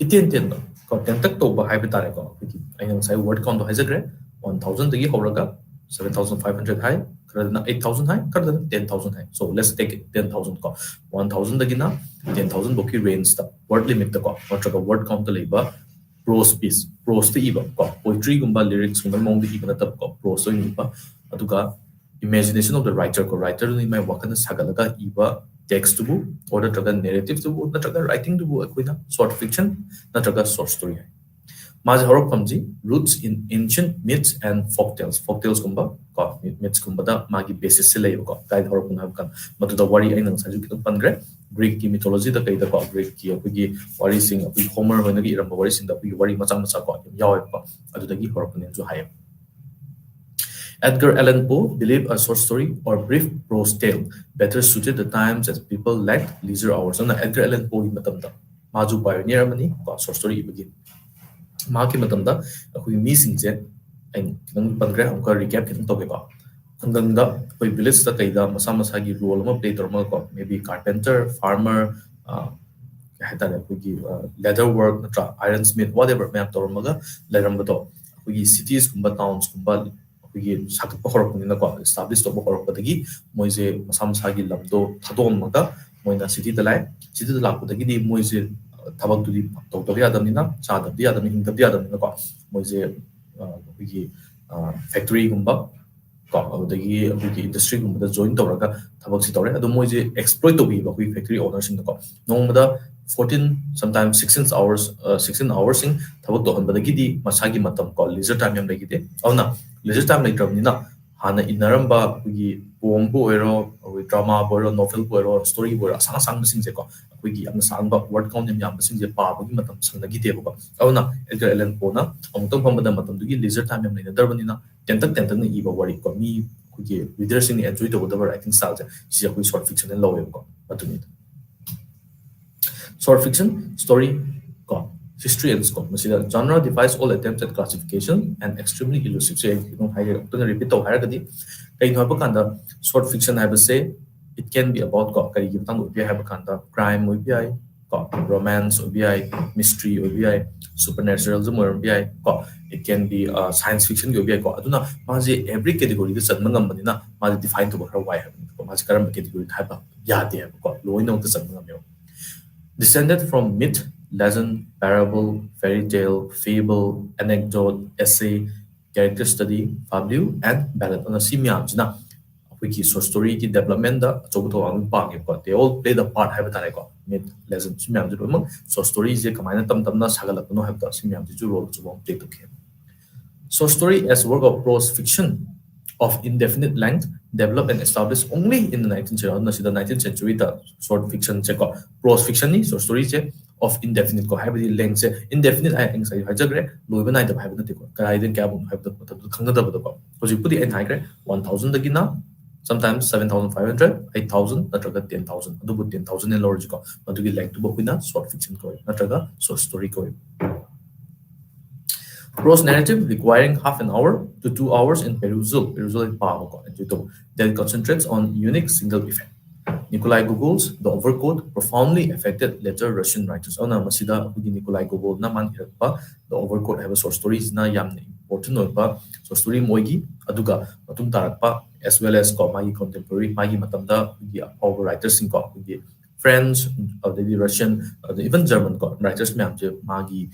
[SPEAKER 1] iten ko tentak to ba habi tare ko aina sai word count hajagre 1000 dagi horaga 7500 high kadana 8000 high kadana 10000 high so let's take it 10000 ko 1000 dagi na 10000 boki range ta word limit ta ko or word count ta leba prose piece prose ta iba ko poetry gumba lyrics gumba mong di iba na ta ko prose to iba aduga imagination of the writer ko writer ni mai wakana sagalaga iba text to bu or the narrative to bu natraga writing to bu akoina short fiction natraga short story hai Maji horop kamji roots in ancient myths and folktales kumba ko myths kumba da magi basis se lay ko guide horop kun have kan matu da wari ainang saju kitang pangre Greek ki mythology da kai da ko Greek ki apigi wari sing apigi Homer hoina gi iram wari sing da apigi wari machang macha ko yaw ko adu da gi horop kun ju hayam Edgar Allan Poe believed a short story or brief prose tale better suited the times as people lacked leisure hours. And Edgar Allan Poe in matamda maju pioneer mani ko short story ibagi maki matamda akhui mi singje and kitang pangre amka recap kitang toge ko anganga koi village ta kaida masa masa gi role ma play torma ko maybe carpenter farmer hata le koi leather work natra iron smith whatever me torma ga leram to koi cities kumba towns kumba koi sakpa horok ni ko establish to horok dagi moise masa masa gi lamdo thadom maga moina city dalai city la ko dagi di moise ꯊꯕꯛꯇꯨꯗꯤ ꯇꯧꯗꯕ ꯌꯥꯗꯕꯅꯤꯅ ꯆꯥꯗꯕꯗꯤ ꯌꯥꯗꯕꯅꯤ ꯍꯤꯡꯗꯕꯗꯤ ꯌꯥꯗꯕꯅꯤꯅꯀꯣ ꯃꯣꯏꯁꯦ ꯑꯩꯈꯣꯏꯒꯤ ꯐꯦꯛꯇꯔꯤꯒꯨꯝꯕ ꯀꯣ ꯑꯗꯨꯗꯒꯤ ꯑꯩꯈꯣꯏꯒꯤ ꯏꯟꯗꯁꯇ꯭ꯔꯤꯒꯨꯝꯕꯗ join ꯇꯧꯔꯒ ꯊꯕꯛꯁꯤ ꯇꯧꯔꯦ ꯑꯗꯣ ꯃꯣꯏꯁꯦ ꯑꯦꯛꯁꯄ꯭ꯂꯣꯏꯠ ꯇꯧꯕꯤꯕ ꯑꯩꯈꯣꯏꯒꯤ ꯐꯦꯛꯇꯔꯤ ꯑꯣꯅꯔꯁꯤꯡꯗꯀꯣ ꯅꯣꯡꯃꯗ 14 sometimes 16 hours 16 hoursing ꯊꯕꯛ ꯇꯧꯍꯟꯕꯗꯒꯤꯗꯤ ꯃꯁꯥꯒꯤ ꯃꯇꯝ ꯀꯣ ꯂꯤꯖꯔ ꯇꯥꯏꯝ ꯌꯥꯝ ꯂꯩꯈꯤꯗꯦ ꯑꯗꯨꯅ ꯂꯤꯖꯔ ꯇꯥꯏꯝ ꯂꯩꯇ꯭ꯔꯕꯅꯤꯅ ꯍꯥꯟꯅ ꯏꯟꯅꯔꯝꯕ ꯑꯩꯈꯣꯏꯒꯤ ꯄꯣꯝꯕꯨ ꯑꯣꯏꯔꯣ ꯑꯩꯈꯣꯏ ꯗ꯭ꯔꯃꯥꯕꯨ ꯑꯣꯏꯔꯣ ꯅꯣꯚꯦꯜꯕꯨ ꯑꯣꯏꯔꯣ ꯁ꯭ꯇꯣꯔꯤꯕꯨ ꯑꯣꯏꯔꯣ ꯑꯁꯥꯡ ꯑꯁꯥꯡꯕꯁꯤꯡꯁꯦꯀꯣ ꯑꯩꯈꯣꯏꯒꯤ ꯌꯥꯝꯅ ꯁꯥꯡꯕ ꯋꯥꯔꯗ ꯀꯥꯎꯟ ꯌꯥꯝ ꯌꯥꯝꯕꯁꯤꯡꯁꯦ ꯄꯥꯕꯒꯤ ꯃꯇꯝ ꯁꯪꯅꯈꯤꯗꯦꯕꯀꯣ ꯑꯗꯨꯅ ꯑꯦꯗꯒꯔ ꯑꯦꯂꯟ ꯄꯣꯅ ꯑꯃꯨꯛꯇꯪ ꯐꯝꯕꯗ ꯃꯇꯝꯗꯨꯒꯤ ꯂꯤꯖꯔ ꯇꯥꯏꯝ ꯌꯥꯝ ꯂꯩꯅꯗ꯭ꯔꯕꯅꯤꯅ ꯇꯦꯟꯇꯛ ꯇꯦꯟꯇꯛꯅ ꯏꯕ ꯋꯥꯔꯤ ꯀꯣ ꯃꯤ ꯑꯩꯈꯣꯏꯒꯤ ꯔꯤꯗꯔꯁꯤꯡꯅ ꯑꯦꯟꯖꯣꯏ ꯇꯧꯒꯗꯕ ꯔꯥꯏꯇꯤꯡ ꯁ꯭ꯇꯥꯏꯜꯁꯦ ꯁꯤꯁꯦ ꯑꯩꯈꯣꯏ ꯁꯣꯔꯠ ꯐꯤꯛꯁꯟꯅ ꯂꯧꯋꯦꯕꯀꯣ ꯑꯗꯨꯅꯤꯗ short fiction, story, ko, history and scope. Masida genre defies all attempts at classification and extremely elusive. So, you know, I repeat to higher kadi. Kay no kanda short fiction I would say it can be about ko kay gibtang ubi have kanda crime ubi ko romance ubi mystery ubi supernatural ubi ko it can be science fiction ubi ko aduna maji every category the sadman ngam na maji define to her why ko maji karam category have yade ko loina to sadman ngam descended from myth, legend, parable, fairy tale, fable, anecdote, essay, character study, fabule, and ballad. On a simyamsina, wiki so story ki development da chobuto ang pang ko. They all play the part have tane ko. Myth, legend, simyamju so stories je kamana tam tam na sagalak no have the simyamju role to play to game. So story as work of prose fiction of indefinite length developed and established only in the 19th century. The 19th century, the short fiction check prose fiction ni so story che of indefinite ko have the length indefinite I think say hajagre loiba nai da have na ko kai den kya bum have the khangna da ko hoji pudi en higre 1000 da gina sometimes 7500 8000 natraga 10000 adu 10000 en logical adu gi length to bokina short fiction ko natraga short story ko prose narrative requiring half an hour to 2 hours in perusal in Pamoko, that concentrates on unique single effect. Nikolai Gogol's The Overcoat profoundly affected later Russian writers. Ona masida Nikolai Gogol na man hirpa The Overcoat have a short stories na yamne important oipa so story moigi aduga matum tarakpa as well as ko magi contemporary magi matamda over writers in ko French, the Russian, even German writers magi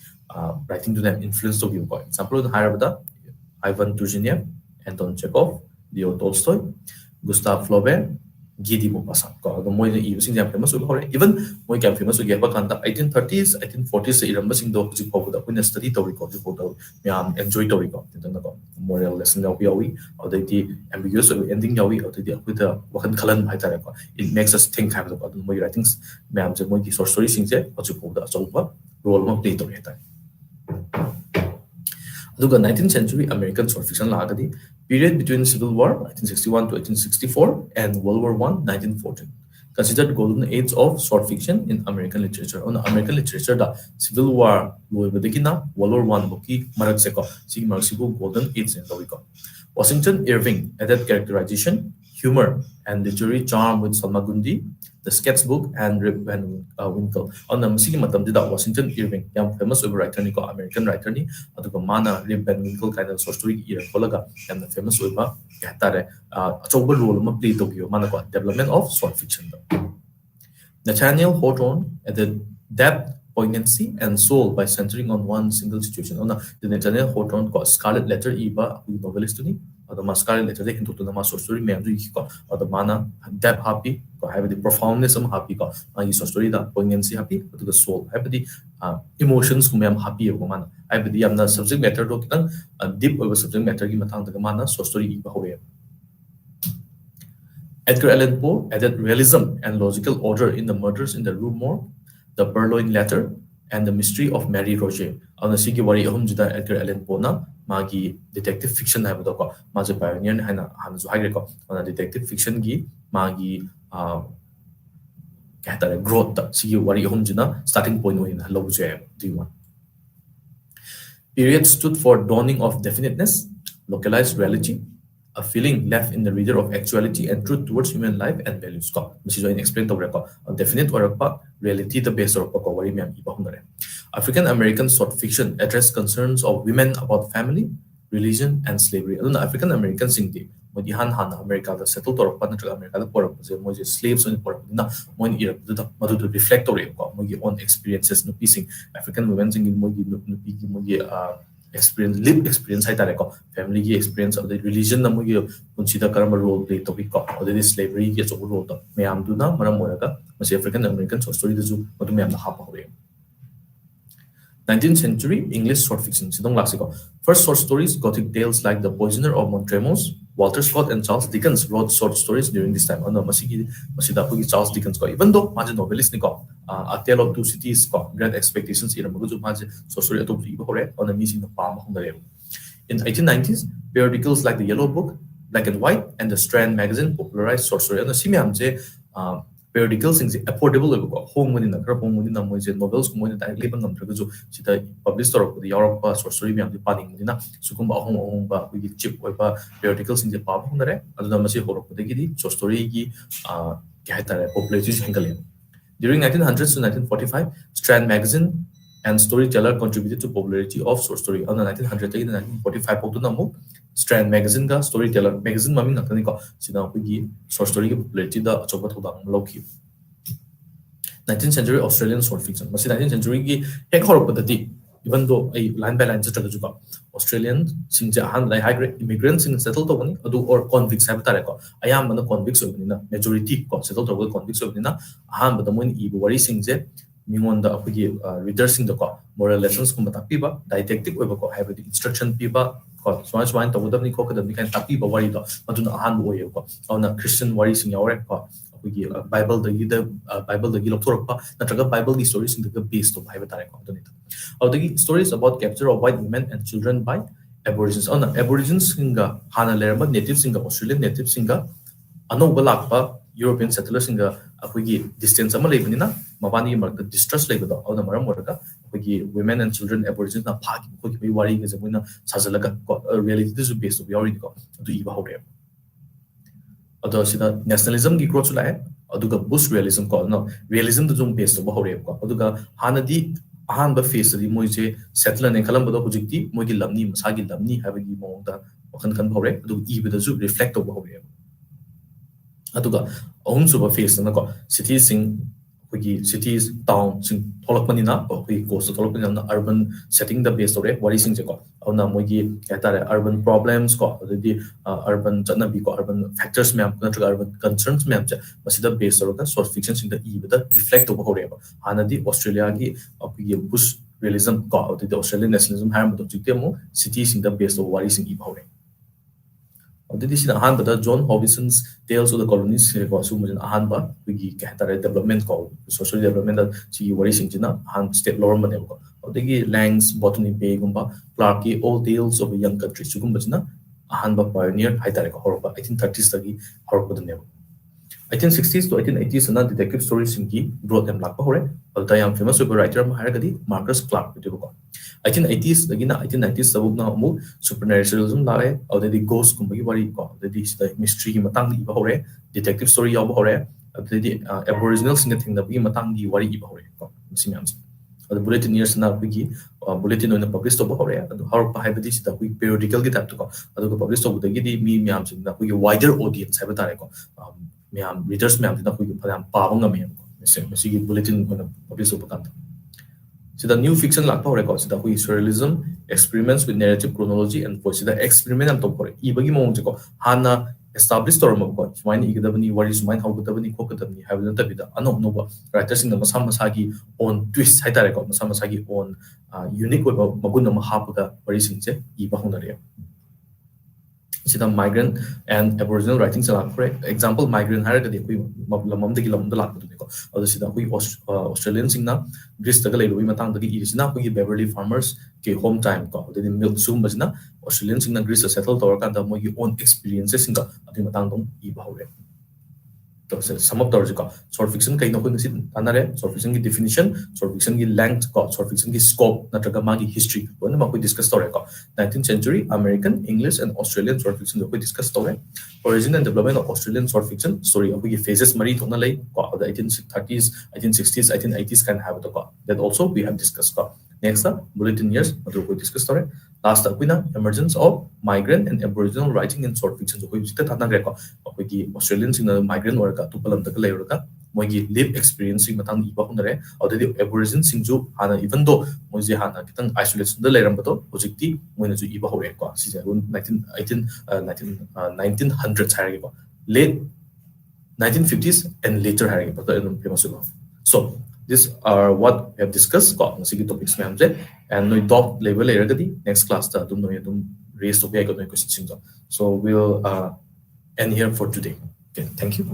[SPEAKER 1] writing to them influence of you. Example Harabada, Ivan Turgenev, Anton Chekhov, Leo Tolstoy, Gustave Flaubert, Gidi Maupassant. The more using them famous even more famous with Gabakanta 1830s, 1840s, Irambasing dogs when a study to record the photo, enjoy to record moral lesson of Yawi, or the ambiguous ending Yawi, or the with the Wakan Kalan Haitarako. It makes us think about the more writings, Mam Zemoki or story sings it, what you call the Sopa, role of play to it. Look at 19th century American short fiction lagadi period between Civil War 1861 to 1864 and World War I 1914 considered golden age of short fiction in American literature. On American literature the Civil War loibadikina World War I boki maragseko si marxibu golden age in lowiko. Washington Irving added characterization, humor, and literary charm with Salma Gundi, the sketchbook, and Rip Van Winkle. On the Musiki Matamdida, Washington Irving, young famous writer, American writer, Aduka Mana, Rip Van Winkle kind of story era Kolaga, and the famous Uba, Yatare, Choba role of play Tokyo, Manako, development of short fiction. Nathaniel Hawthorne added depth, poignancy, and soul by centering on one single situation. On the Nathaniel Hawthorne called Scarlet Letter Eva, novelist, or the Scarlet Letter, into the Master Story, or the Mana, depth happy, or have the profoundness of happy, or story, the poignancy happy, to the soul, have the emotions whom I am happy of Mana. I have the subject matter, deep over subject matter, the Mana, so story Eva. Edgar Allan Poe added realism and logical order in The Murders in the Rue Morgue, The Purloined Letter, and The Mystery of Mary Roget. On the Sigi Wari Ahumjida Edgar Allan Poe na magi detective fiction habadoko maje pioneer hana hanzu hagreko on detective fiction gi magi kahta growth ta Sigi Wari Ahumjina starting point in lobuje d1. Period stood for dawning of definiteness, localized reality, a feeling left in the reader of actuality and truth towards human life and values. This is why I explained the definite or reality the base of African American short fiction addressed concerns of women about family, religion, and slavery. African American singdi ꯃꯣꯏꯗꯤ ꯍꯥꯟꯅ ꯑꯃꯦꯔꯤꯀꯥꯗ ꯁꯦꯇꯜ ꯇꯧꯔꯛꯄ ꯅꯠꯇ꯭ꯔꯒ ꯑꯃꯦꯔꯤꯀꯥꯗ ꯄꯣꯔꯛꯄꯁꯦ ꯃꯣꯏꯁꯦ ꯁ꯭ꯂꯦꯞꯁ ꯑꯣꯏꯅ ꯄꯣꯔꯛꯄꯅꯤꯅ ꯃꯣꯏꯅ ꯏꯔꯛꯄꯗꯨꯗ ꯃꯗꯨꯗꯣ reflect ꯇꯧꯔꯛꯑꯦꯕꯀꯣ ꯃꯣꯏꯒꯤ ꯑꯣꯟ ꯑꯦꯛꯁꯄꯤꯔꯤꯌꯦꯟꯁꯦꯁ ꯅꯨꯄꯤꯁꯤꯡ ꯑꯐ꯭ꯔꯤꯀꯥꯟ ꯋꯨꯃꯦꯟꯁꯤꯡꯒꯤ ꯃꯣꯏꯒꯤ experience live experience ꯍꯥꯏꯇꯥꯔꯦ ꯀꯣ ꯐꯦꯃꯤꯂꯤꯒꯤ experience ꯑꯗꯩ ꯔꯤꯂꯤꯖꯟꯅ ꯃꯣꯏꯒꯤ ꯄꯨꯟꯁꯤꯗ ꯀꯔꯝꯕ ꯔꯣꯜ ꯄ꯭ꯂꯦ ꯇꯧꯏ ꯀꯣ ꯑꯗꯩꯗꯤ ꯁ꯭ꯂꯦꯕꯔꯤꯒꯤ ꯑꯆꯧꯕ ꯔꯣꯜꯗꯣ ꯃꯌꯥꯝꯗꯨꯅ ꯃꯔꯝ ꯑꯣꯏꯔꯒ ꯃꯁꯤ ꯑꯐ꯭ꯔꯤꯀꯥꯟ ꯑꯃꯦꯔꯤꯀꯥꯟ ꯁꯣꯔꯠ ꯁ꯭ꯇꯣꯔꯤꯗꯁꯨ ꯃꯗꯨ ꯃꯌꯥꯝꯅ ꯍꯥꯞꯄ ꯍꯧꯔꯛꯑꯦ 19th century English short fiction sidong laksiko first short stories gothic tales like The Poisoner of Montremos Walter Scott and Charles Dickens wrote short stories during this time ano masida akogi Charles Dickens ko even though maje novelist ni ko A Tale of Two Cities ko Great Expectations ira maguju maje short story atop iba hore ona mi sin pa ma hongare in 1890s periodicals like The Yellow Book Black and White and The Strand magazine popularized short story ano simyam je periodicals sing affordable level home within the crop home within the moise novels mo na directly bang amtra ju sita publish tor ko Europe pa short story myam di paning dina sukum ba hong ba wi chip oi ba periodicals sing pa hong dare aduna masi horok de gi short story gi kya tare popularity hengale during 1900s to 1945 Strand magazine and Storyteller contributed to popularity of short story on 1900 to 1945 pok na mo Strand magazine ga Storyteller magazine mami nakani ko sina gi short story gi popularity da achoba thodang loki 19th century Australian short fiction masi 19th century gi hek horopadati even though a line by line chatra ju Australian singja han lai high grade immigrants in settle to bani adu or convicts have tare ko ayam mana convicts obnina majority ko settle to convicts obnina han bada mon e wari singje mingonda akogi readers sing ko moral lessons ko takpiba didactic oiba ko habit instruction piba ko swine to budabni ko kadabni kan takpiba wari do aduna han oye ko ona Christian wari sing yore ko akogi Bible da gi loktorpa natraga Bible gi stories sing da based to haiba tare ko aduni adagi stories about capture of white women and children by aborigines ona aborigines singa hana lerba native singa Australian native singa anouba lakpa European settlers singa akogi distance ama lebanina mabani marka distrust lebado ona maram oraga akogi women and children aborigines na phagi akogi wari ge jamuina sajalaga reality is based of yori ko adu iba hore ado sida nationalism gi growth la aduga bush realism ko no realism da jung based of hore ko aduga hanadi ahanba face di moije settler ne kalam bado hujikti moigi lamni masagi lamni habagi mongda wakhan kan hore adu ibada ju reflect of hore aduga ahum suba face na ko cities sing kogi cities town sing tholakmanina kogi coast tholakmanina urban setting the base ore wari sing je ko ona mogi etare urban problems ko the urban chana bi ko urban factors me natraga urban concerns me amcha masida base ore short fiction sing the ibada reflect over hore hanadi Australia gi kogi bush realism ko the Australian nationalism ham to jitemo cities sing the base of wari sing ibhore this is Ahanba, John Hobbeson's Tales of the Colonies, Sumajin Ahanba, Wiki Katara development called social development that she worries in Jina, Han State Lorem Manevo. Odegi Lang's Botany Bay Gumba, Clarky, All Tales of a Young Country, Sukumbajina, Ahanba pioneer, Hitareka Horba, 1830s, Horba the Nevo. 1860s to 1880s, another detective stories in Key brought them Black Hore, Altayam famous writer Maharagadi, Marcus Clark, with 1880s, again 1890s, the book now move supernaturalism, Lare, or the ghost Kumbagi Wari, the mystery Matangi Hore, detective story of Hore, the aboriginals in the thing that we Matangi Wari Hore, Simians. The bulletin years now wiki, bulletin on the published of Hore, and how Pahibadis that we periodical get up to go, the published of the Gidi, me, Miams, that we wider audience have a tarico. Readers, ma'am, did not we put them Pavanga Miam, Missy bulletin on the published of Pacanta. So the new fiction like records that we surrealism experiments with narrative chronology and voice the experiment and top ibagi mongo hana established or mako mine igdabani worries mine how gudabani kokadabni have the tabida ano no writers in the masagi on twist haitare ko masagi on unique magun ma hapuda worries in iba honare sida migrant and aboriginal writings are for example migrant hara de kui lamam de lam da lakdu ko adu sida kui Australian singna Greece daga lei roi matang dagi irisina kui Beverly farmers ke home time ko de milk sum basina Australian singna Greece settle tawar kan da moi own experiences singa adu matang dong I bahore to some of the short fiction kai no kun sit anare short fiction ki definition short fiction ki length ko short fiction ki scope natraga magi history one ma koi discuss tore ko 19th century American English and Australian short fiction ko discuss tore origin and development of Australian short fiction story of ki phases mari thona lai ko the 1830s 1860s 1880s can have the ko that also we have discussed ko next bulletin years madu ko discuss tore Last akwina emergence of migrant and aboriginal writing in short fiction so hojikta thana gre ko akogi Australian sing migrant or ka tupalam ta lay ka mogi live experience sing matang iba hunare already aboriginal sing ju hana even though moji hana kitang isolation da layram bato hojikti moina ju iba hore ko si ja 1900s hare ko late 1950s and later hare ko famous ko so these are what we have discussed ko sigi topics me amje and no top level layer gadi next class ta dum no dum raise to be I got no question so we'll end here for today. Okay, thank you.